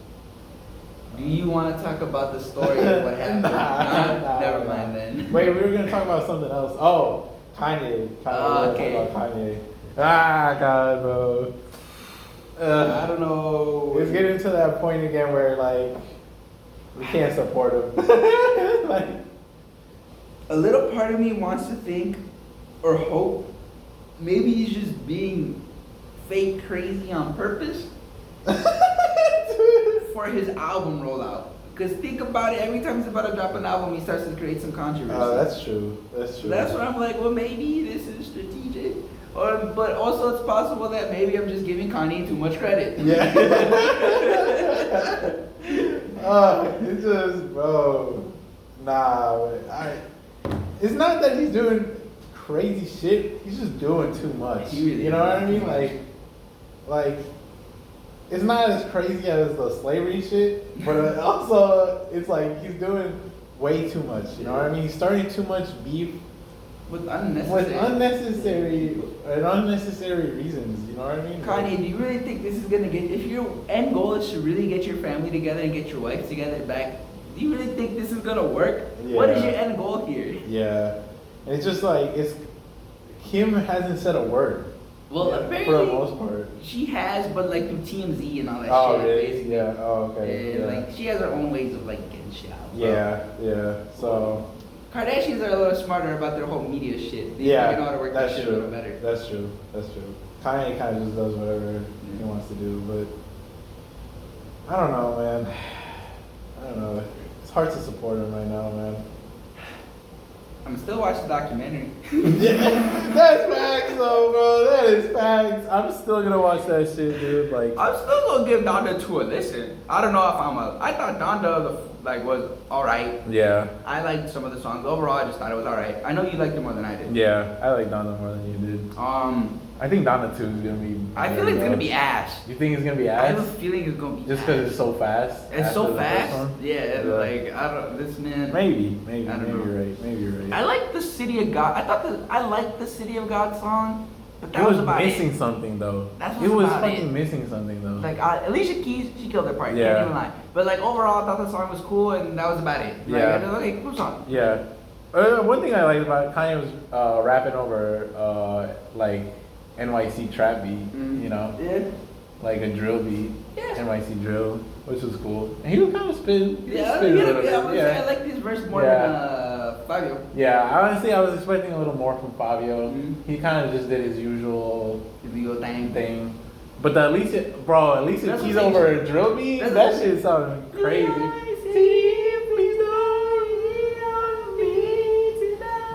do you want to talk about the story of what happened? Never mind then. Wait, we were gonna talk about something else. Oh, Kanye. Okay. Talk about Kanye. God, bro. I don't know. It's getting to that point again where like we can't support him. Like, a little part of me wants to think or hope maybe he's just being fake crazy on purpose for his album rollout. Because think about it, every time he's about to drop an album, he starts to create some controversy. Oh, that's true. That's what I'm like, well, maybe this is strategic. But also it's possible that maybe I'm just giving Kanye too much credit. Yeah. It's just, bro. Nah, it's not that he's doing crazy shit. He's just doing too much. You know what I mean? Like, it's not as crazy as the slavery shit, but also it's like he's doing way too much. You know what I mean? He's starting too much beef with unnecessary reasons. You know what I mean? Kanye, do you really think this is gonna get? If your end goal is to really get your family together and get your wife together back, do you really think this is gonna work? Yeah. What is your end goal here? Yeah, it's just like Kim hasn't said a word. Well, apparently, for the most part, she has, but like through TMZ and all that shit. Oh, really? Yeah. Oh, okay. Yeah, like she has her own ways of like getting shit out. Yeah. So Kardashians are a little smarter about their whole media shit. They know how to work that shit a little better. That's true. Kanye kind of just does whatever he wants to do, but I don't know, man. I don't know. It's hard to support him right now, man. I'm still watching the documentary. That's facts, though, bro. That is facts. I'm still gonna watch that shit, dude. Like, I'm still gonna give Donda 2 a listen. I don't know if I thought Donda was alright. Yeah. I liked some of the songs. Overall, I just thought it was alright. I know you liked it more than I did. Yeah, I like Donda more than you did. I think Donda 2 is gonna be. I feel like it's gonna be ass. You think it's gonna be ass? I have a feeling it's gonna be just because it's so fast. It's so fast. Yeah, like I don't. This man. Maybe you're right. Maybe you're right. I like the City of God. I liked the City of God song, but that was about missing something though. It was fucking missing something though. Like Alicia Keys, she killed her part. Yeah. Can't even lie. But like overall, I thought the song was cool, and that was about it. Like, yeah. I was like, cool song. Yeah. One thing I liked about Kanye was rapping over like NYC trap beat, you know? Yeah. Like a drill beat. Yeah. NYC drill, which was cool. And he was kind of spin. Yeah, I like this verse more than Fabio. Yeah, honestly, I was expecting a little more from Fabio. He kind of just did his usual thing. But the Alicia Keys over a drill beat, that shit sounded crazy.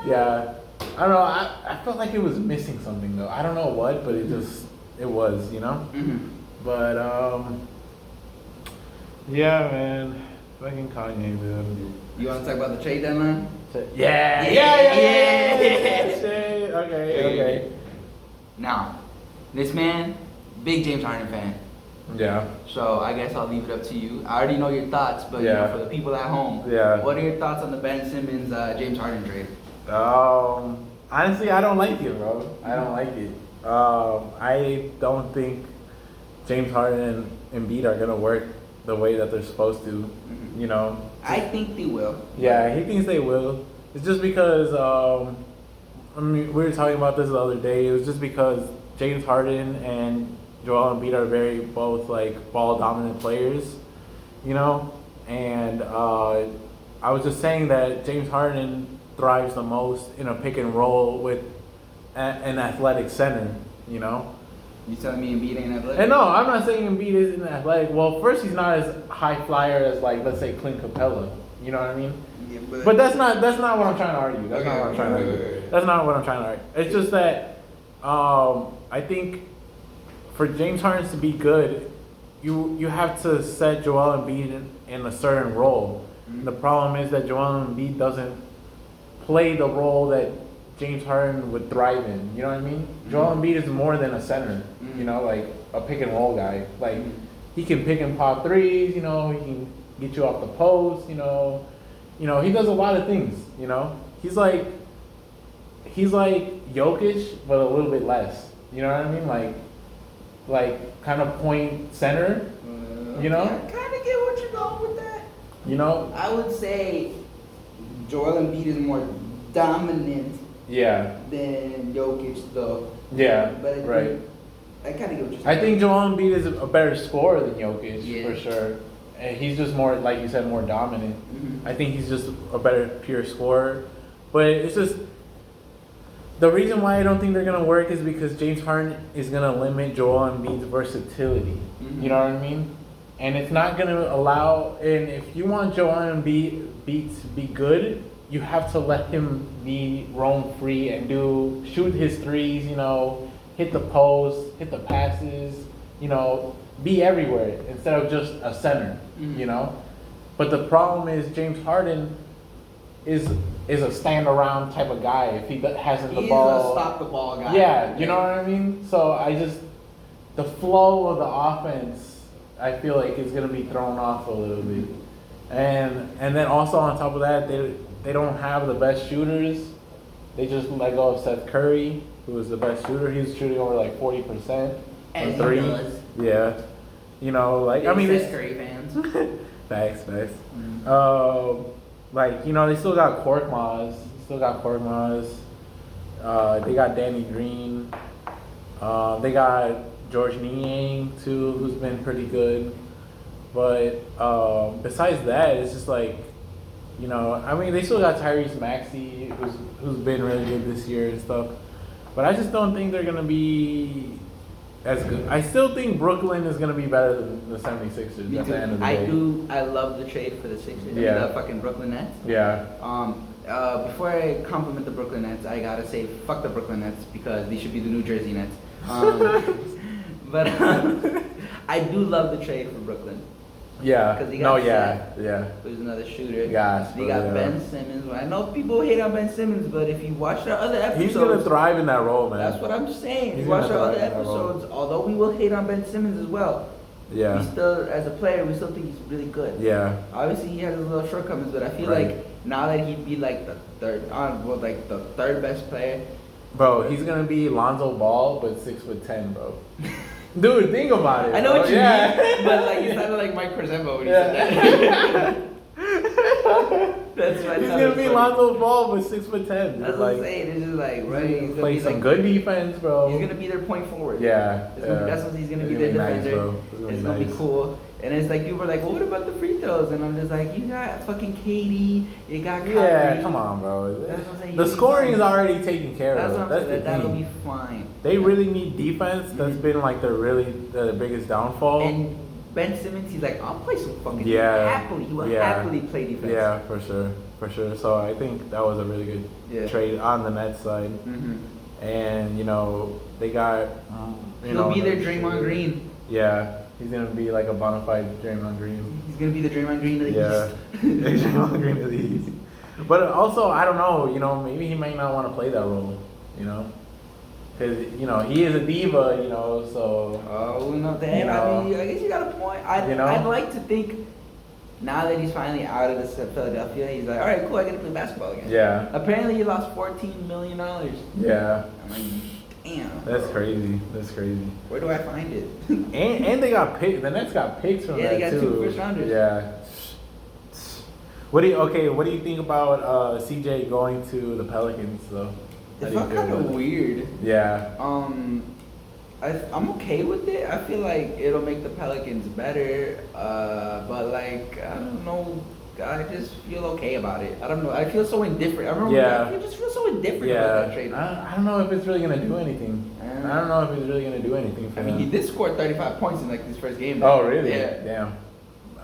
Yeah. I don't know, I felt like it was missing something though. I don't know what, but it was, you know? But, yeah, man. Fucking Kanye, dude. You want to talk about the trade deadline? Yeah. Okay. Now, this man, big James Harden fan. Yeah. So I guess I'll leave it up to you. I already know your thoughts, but you know, for the people at home, what are your thoughts on the Ben Simmons James Harden trade? Honestly, I don't like it, bro. I don't like it. I don't think James Harden and Embiid are gonna work the way that they're supposed to. You know. I think they will. Yeah, he thinks they will. It's just because I mean, we were talking about this the other day. It was just because James Harden and Joel Embiid are both like ball dominant players, you know. And I was just saying that James Harden thrives the most in a pick and roll with an athletic center, you know. You telling me Embiid ain't athletic? And no, I'm not saying Embiid isn't athletic. Well, first he's not as high flyer as like let's say Clint Capella. You know what I mean? Yeah, but that's not what I'm trying to argue. That's not what I'm trying to argue. That's not what I'm trying to argue. It's just that I think for James Harden to be good, you have to set Joel Embiid in a certain role. Mm-hmm. The problem is that Joel Embiid doesn't play the role that James Harden would thrive in. You know what I mean? Mm-hmm. Joel Embiid is more than a center. Mm-hmm. You know, like a pick and roll guy. Like he can pick and pop threes. You know, he can get you off the post. You know, he does a lot of things. You know, he's like Jokic, but a little bit less. You know what I mean? Like kind of point center. You know? I kind of get what you're going with that. You know? I would say Joel Embiid is more dominant. Yeah. Than Jokic, though. Yeah. But I kind of get what you're saying. I think Joel Embiid is a better scorer than Jokic for sure. And he's just more, like you said, more dominant. Mm-hmm. I think he's just a better pure scorer. But it's just the reason why I don't think they're gonna work is because James Harden is gonna limit Joel Embiid's versatility. Mm-hmm. You know what I mean? And it's not gonna allow. And if you want Joel Embiid to be good, you have to let him be roam free and shoot his threes. You know, hit the post, hit the passes. You know, be everywhere instead of just a center. Mm-hmm. You know, but the problem is James Harden is a stand around type of guy if he hasn't the ball. He's a stop the ball guy. Yeah, you know what I mean? So the flow of the offense, I feel like is gonna be thrown off a little bit. And then also on top of that, they don't have the best shooters. They just let go of Seth Curry, who was the best shooter. He's shooting over like 40% on three. Yeah. You know, like I mean Seth Curry fans. Facts. Mm-hmm. Like, you know, they still got Korkmaz. They got Danny Green. They got George Niang, too, who's been pretty good. But besides that, it's just like, you know, I mean, they still got Tyrese Maxey, who's been really good this year and stuff. But I just don't think they're going to be as good. I still think Brooklyn is going to be better than the 76ers at the end of the day. I love the trade for the Sixers. Yeah. The fucking Brooklyn Nets. Yeah. Before I compliment the Brooklyn Nets, I gotta say fuck the Brooklyn Nets because they should be the New Jersey Nets. But I do love the trade for Brooklyn. Yeah. Because they got yeah. Who's another shooter. Gosh, they got Ben Simmons. I know people hate on Ben Simmons, but if you watch our other episodes, he's gonna thrive in that role, man. That's what I'm saying. If you watch our other episodes, although we will hate on Ben Simmons as well. Yeah. We still, as a player, we still think he's really good. Yeah. Obviously, he has his little shortcomings, but I feel like now that he'd be like the third best player. Bro, he's gonna be Lonzo Ball, but 6'10", bro. Dude, think about it. I know what you mean, but like you sounded like Mike Krzyzewski when you said that. That's right. He's gonna be Lonzo Ball with 6'10". That's what I'm saying. It's just like right. Play some good defense, bro. He's gonna be their point forward. Yeah. That's what he's gonna be their defender. It's gonna be cool. And it's like people are like, well, what about the free throws? And I'm just like, you got fucking KD, you got Kyrie. Yeah, come on, bro. That's what I'm saying. The scoring is already taken care of. That's the thing. That'll be fine. They really need defense. That's been like the biggest downfall. And Ben Simmons, he's like, I'll play some fucking happily. He will happily play defense. Yeah, for sure. So I think that was a really good trade on the Nets side. Mm-hmm. And you know they got. He'll be their Draymond Green. Yeah. He's going to be like a bona fide Draymond Green. He's going to be the Draymond Green of the East. Draymond Green of the East. But also, I don't know, you know, maybe he might not want to play that role, you know? Because, you know, he is a diva, you know, so... Oh, no, damn. I mean, I guess you got a point. I'd like to think, now that he's finally out of this Philadelphia, he's like, all right, cool, I get to play basketball again. Yeah. Apparently, he lost $14 million. Yeah. I'm like, damn. That's crazy. Where do I find it? and they got picks. The Nets got picks from that too. Yeah, they got 2 first rounders. Yeah. What do you think about CJ going to the Pelicans though? It felt kind of weird. Yeah. I'm okay with it. I feel like it'll make the Pelicans better. But like I don't know. I just feel okay about it. I don't know. I feel so indifferent. I remember I just feel so indifferent about that trade. I don't know if it's really gonna do anything. I don't know if it's really gonna do anything for him. He did score 35 points in like his first game. Oh, really? Yeah. Damn.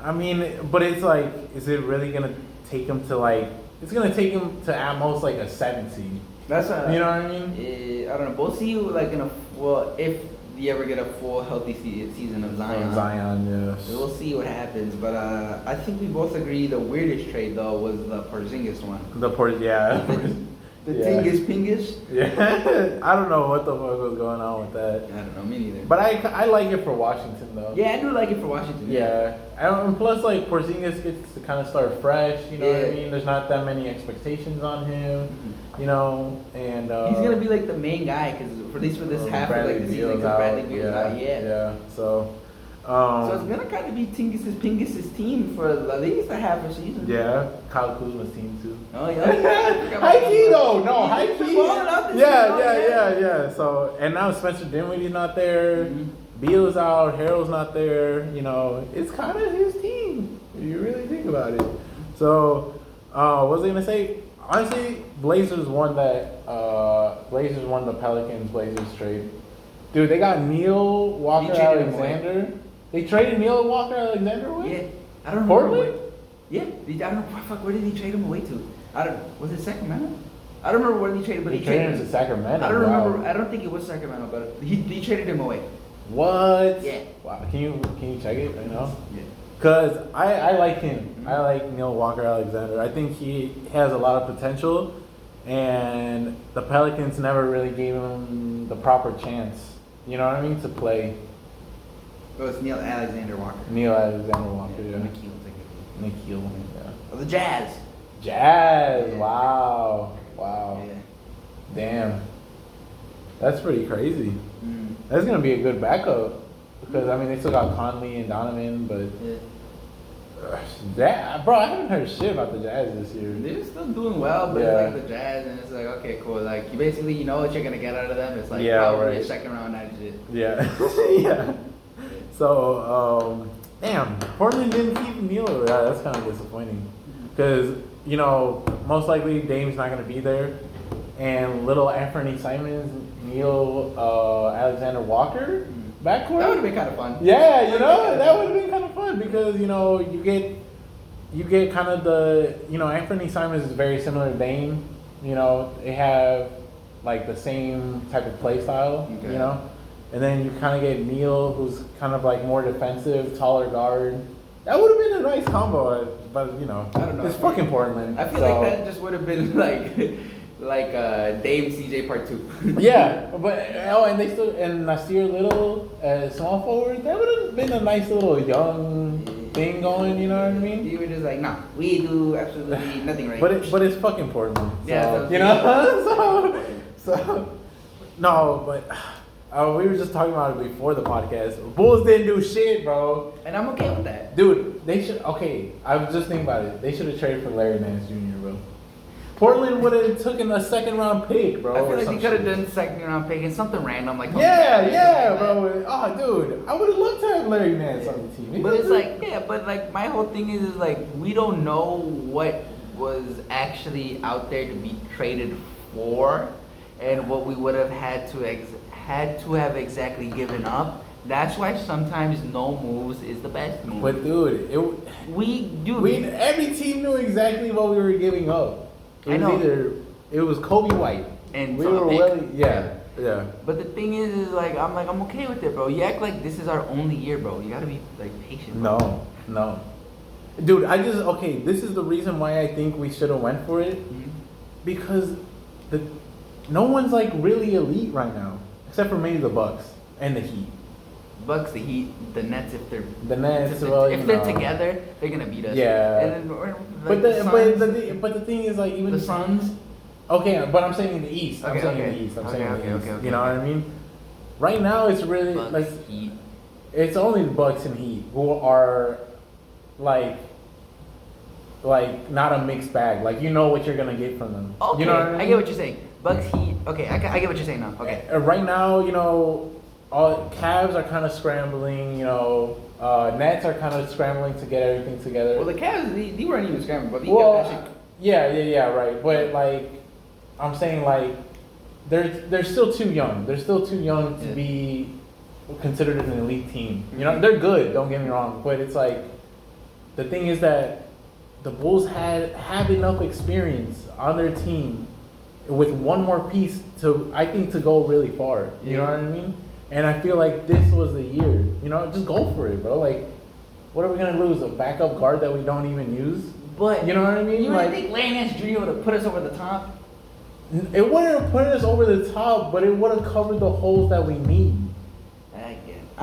I mean, but it's like, is it really gonna take him to like? It's gonna take him to at most like a 7 seed. That's you know what I mean? I don't know. We'll see. Like if you ever get a full healthy season of Zion. Yes. We'll see what happens. But I think we both agree the weirdest trade though was the Porzingis one. The Tingus Pingus? Yeah. I don't know what the fuck was going on with that. I don't know, me neither. But I like it for Washington though. Yeah, I do like it for Washington. Yeah. And plus like Porzingis gets to kind of start fresh, you know what I mean? There's not that many expectations on him, you know, and he's going to be like the main guy because at least for this half of like the season, because Bradley Beal's out. Yeah. So it's gonna kind of be Pingus's team for at least a half a season. Yeah, Kyle Kuzma's team too. Oh yeah. High key though, no high key. Yeah. Yeah. So and now Spencer Dinwiddie's not there. Beal's out. Harrell's not there. You know, it's kind of his team. If you really think about it. So, what was I gonna say? Honestly, Blazers won the Pelicans Blazers trade. Dude, they got Neil Walker Alexander. They traded Neil Walker Alexander away? Yeah. I don't know. Portland? Yeah. I don't know. Where did he trade him away to? Was it Sacramento? I don't remember where he traded, but he traded him to Sacramento. I don't remember. I don't think it was Sacramento, but he traded him away. What? Yeah. Wow. Can you check it right now? Yeah. Cause I like him. I like Neil Walker Alexander. I think he has a lot of potential, and the Pelicans never really gave him the proper chance. You know what I mean, to play. Oh, it's Neil Alexander Walker. Neil Alexander Walker. Yeah. Nikhil. Yeah. Oh, the Jazz. Yeah. Wow. Yeah. Damn. That's pretty crazy. Mm. That's gonna be a good backup because I mean they still got Conley and Donovan, but bro, I haven't heard shit about the Jazz this year. They're still doing well, but it's like the Jazz, and it's like okay, cool. Like you basically you know what you're gonna get out of them. It's like probably a second round night shit. Yeah, yeah. So damn, Portland didn't keep Neil. Yeah, that's kind of disappointing because you know most likely Dame's not gonna be there, and little Anthony Simons, Neil Alexander Walker. Backcourt? That would have been kind of fun. Yeah, you know, that would have been kind of fun because, you know, you get kind of the, you know, Anthony Simons is very similar to Dame. You know, they have like the same type of play style, you know. And then you kind of get Neil, who's kind of like more defensive, taller guard. That would have been a nice combo, but you know, I don't know. It's fucking Portland. I feel like that just would have been like Dame CJ Part 2. Yeah, but and they still and Nasir Little as small forward. That would have been a nice little young thing going. You know what I mean? You were just like, nah, we do absolutely nothing right. But it's fucking Portland. So, yeah, you know. so no, but we were just talking about it before the podcast. Bulls didn't do shit, bro. And I'm okay with that, dude. They should. Okay, I was just thinking about it. They should have traded for Larry Nance Jr., bro. Portland would have taken a second round pick, bro. I feel like they could have done second round pick and something random like. Bro. Oh, dude, I would have loved to have Larry Nance on the team. But it's like, but like my whole thing is like we don't know what was actually out there to be traded for, and what we would have had to have exactly given up. That's why sometimes no moves is the best move. But dude, every team knew exactly what we were giving up. It was Kobe White. And we were really, yeah. But the thing is like, I'm okay with it, bro. You act like this is our only year, bro. You gotta be like patient. Bro. No. Dude, this is the reason why I think we should have went for it. Mm-hmm. Because no one's like really elite right now. Except for maybe the Bucks and the Heat. Bucks, the Heat, the Nets. If they're together, they're gonna beat us. Yeah. And then, but the thing is like even the Suns. Okay, but I'm saying in the East. I'm saying in the East. You know what I mean? Right now, it's really Bucks, like Heat. It's only the Bucks and Heat who are like not a mixed bag. Like you know what you're gonna get from them. Okay, you know what I mean? I get what you're saying. Bucks, Heat. Okay, I get what you're saying now. Okay. Right now, you know, all Cavs are kind of scrambling, Nets are kind of scrambling to get everything together. Well, the Cavs, they weren't even scrambling, but yeah, right. But like, I'm saying like, they're still too young. They're still too young to be considered an elite team. They're good. Don't get me wrong, but it's like, the thing is that the Bulls have enough experience on their team with one more piece to go really far. You know what I mean? And I feel like this was the year. Just go for it, bro. Like, what are we gonna lose? A backup guard that we don't even use? But you know what I mean? You really think Larry Nance Jr. would have put us over the top? It wouldn't have put us over the top, but it would have covered the holes that we need.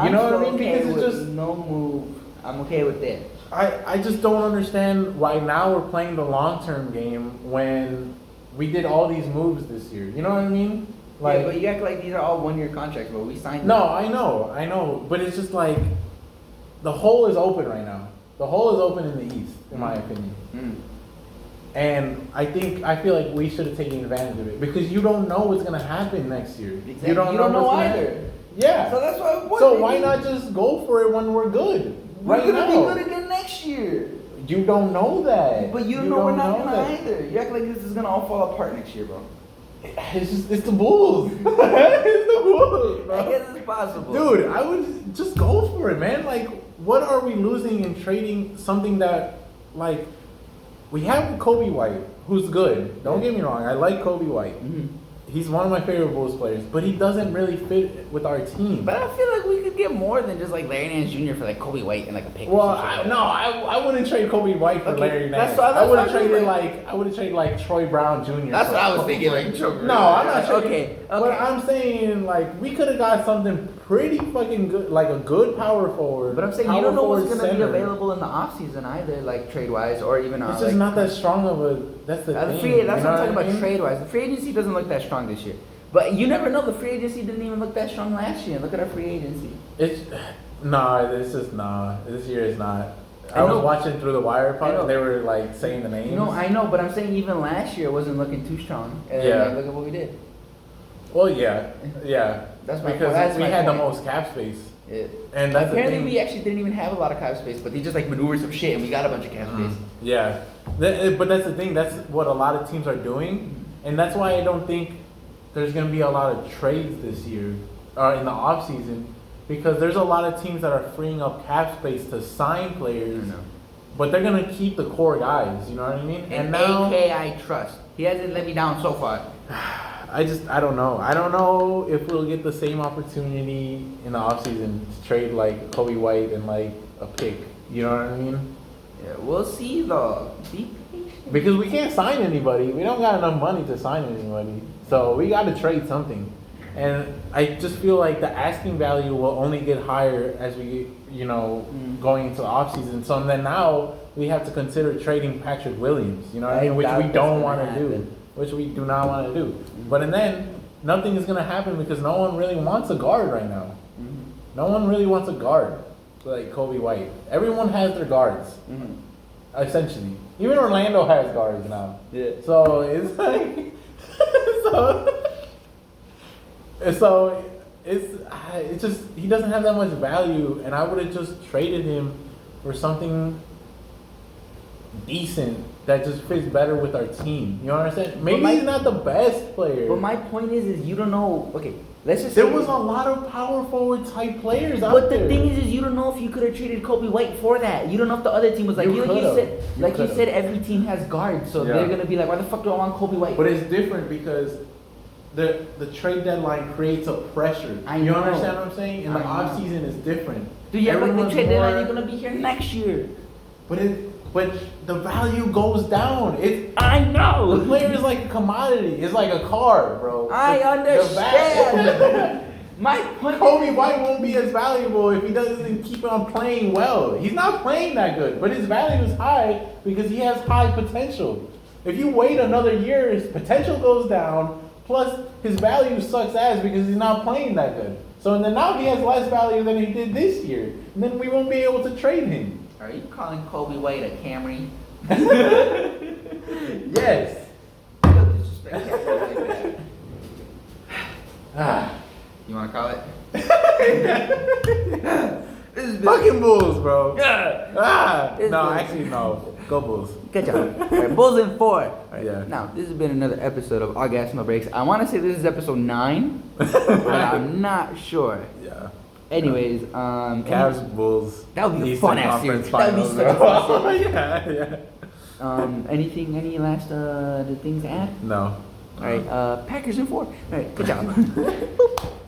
You know what I mean? Because it's just no move. I'm okay with that. I just don't understand why now we're playing the long-term game when we did all these moves this year. You know what I mean? Like, but you act like these are all one-year contracts, but we signed them. No, I know. But it's just like, the hole is open right now. The hole is open in the East, in my opinion. And I feel like we should have taken advantage of it, because you don't know what's going to happen next year. Exactly. You don't know either. Yeah. So that's why. So why not just go for it when we're good? We're gonna be good again next year. You don't know that. But you know we're not gonna either. You act like this is gonna all fall apart next year, bro. It's the Bulls. It's the Bulls, bro. I guess it's possible. Dude, I would just go for it, man. Like, what are we losing in trading something that, like, we have Kobe White, who's good. Don't get me wrong. I like Kobe White. He's one of my favorite Bulls players, but he doesn't really fit with our team. But I feel like we could get more than just like Larry Nance Jr. for like Kobe White and like a pick. Well, I wouldn't trade Kobe White for Larry Nance. I would have traded like Troy Brown Jr. That's what I was thinking. Like, no, I'm not trading. Okay. But I'm saying, like, we could have got something pretty fucking good, like a good power forward. But I'm saying you don't know what's going to be available in the offseason either, like trade-wise or even it's just not that strong of a. That's the thing. That's what I'm talking about trade-wise. The free agency doesn't look that strong this year. But you never know. The free agency didn't even look that strong last year. Look at our free agency. This year is not. I was watching through the wire part, and they were like saying the names. No, I know, but I'm saying even last year it wasn't looking too strong. And like, look at what we did. Well, yeah. That's my because point. we had the most cap space. Yeah. And that's apparently we actually didn't even have a lot of cap space, but they just like maneuvered some shit, and we got a bunch of cap space. Yeah, but that's the thing. That's what a lot of teams are doing, and that's why I don't think there's going to be a lot of trades this year in the off season, because there's a lot of teams that are freeing up cap space to sign players, but they're going to keep the core guys. You know what I mean? And now, AK I trust. He hasn't let me down so far. I don't know. I don't know if we'll get the same opportunity in the offseason to trade like Kobe White and like a pick. You know what I mean? Yeah, we'll see though. Be patient. Because we can't sign anybody. We don't got enough money to sign anybody. So we got to trade something. And I just feel like the asking value will only get higher as we, going into the offseason. So then now we have to consider trading Patrick Williams, you know what I mean? Which we don't want to do. Which we do not want to do. But then nothing is going to happen because no one really wants a guard right now. No one really wants a guard like Kobe White. Everyone has their guards, essentially. Even Orlando has guards now. Yeah. So it's like, so it's just, he doesn't have that much value, and I would have just traded him for something decent that just fits better with our team. You understand? Maybe he's not the best player. But my point is you don't know. Okay, let's just. There was a lot of power forward type players out there. But the thing is you don't know if you could have traded Kobe White for that. You don't know if the other team was like you said. Every team has guards, so they're gonna be like, why the fuck do I want Kobe White? But it's different because the trade deadline creates a pressure. You understand what I'm saying? In the off season is different. Do you like the trade deadline? You're gonna be here next year. But the value goes down. I know. The player is like a commodity. It's like a car, bro. I understand. My point. Kobe White won't be as valuable if he doesn't keep on playing well. He's not playing that good, but his value is high because he has high potential. If you wait another year, his potential goes down. Plus, his value sucks ass because he's not playing that good. So then now he has less value than he did this year. And then we won't be able to trade him. Are you calling Kobe White a Camry? Yes. You want to call it? Fucking Bulls, bro. Yeah. No, actually, no. Go Bulls. Good job. All right, Bulls in 4. All right, Yeah. Now, this has been another episode of All Gas No Breaks. I want to say this is episode 9, but I'm not sure. Yeah. Anyways, Cavs, Bulls. That would be a Eastern fun ass Conference series. That would be Finals, such a bro. fun series. Yeah. Any last the things to add? No. All right, Packers in 4. All right, good job.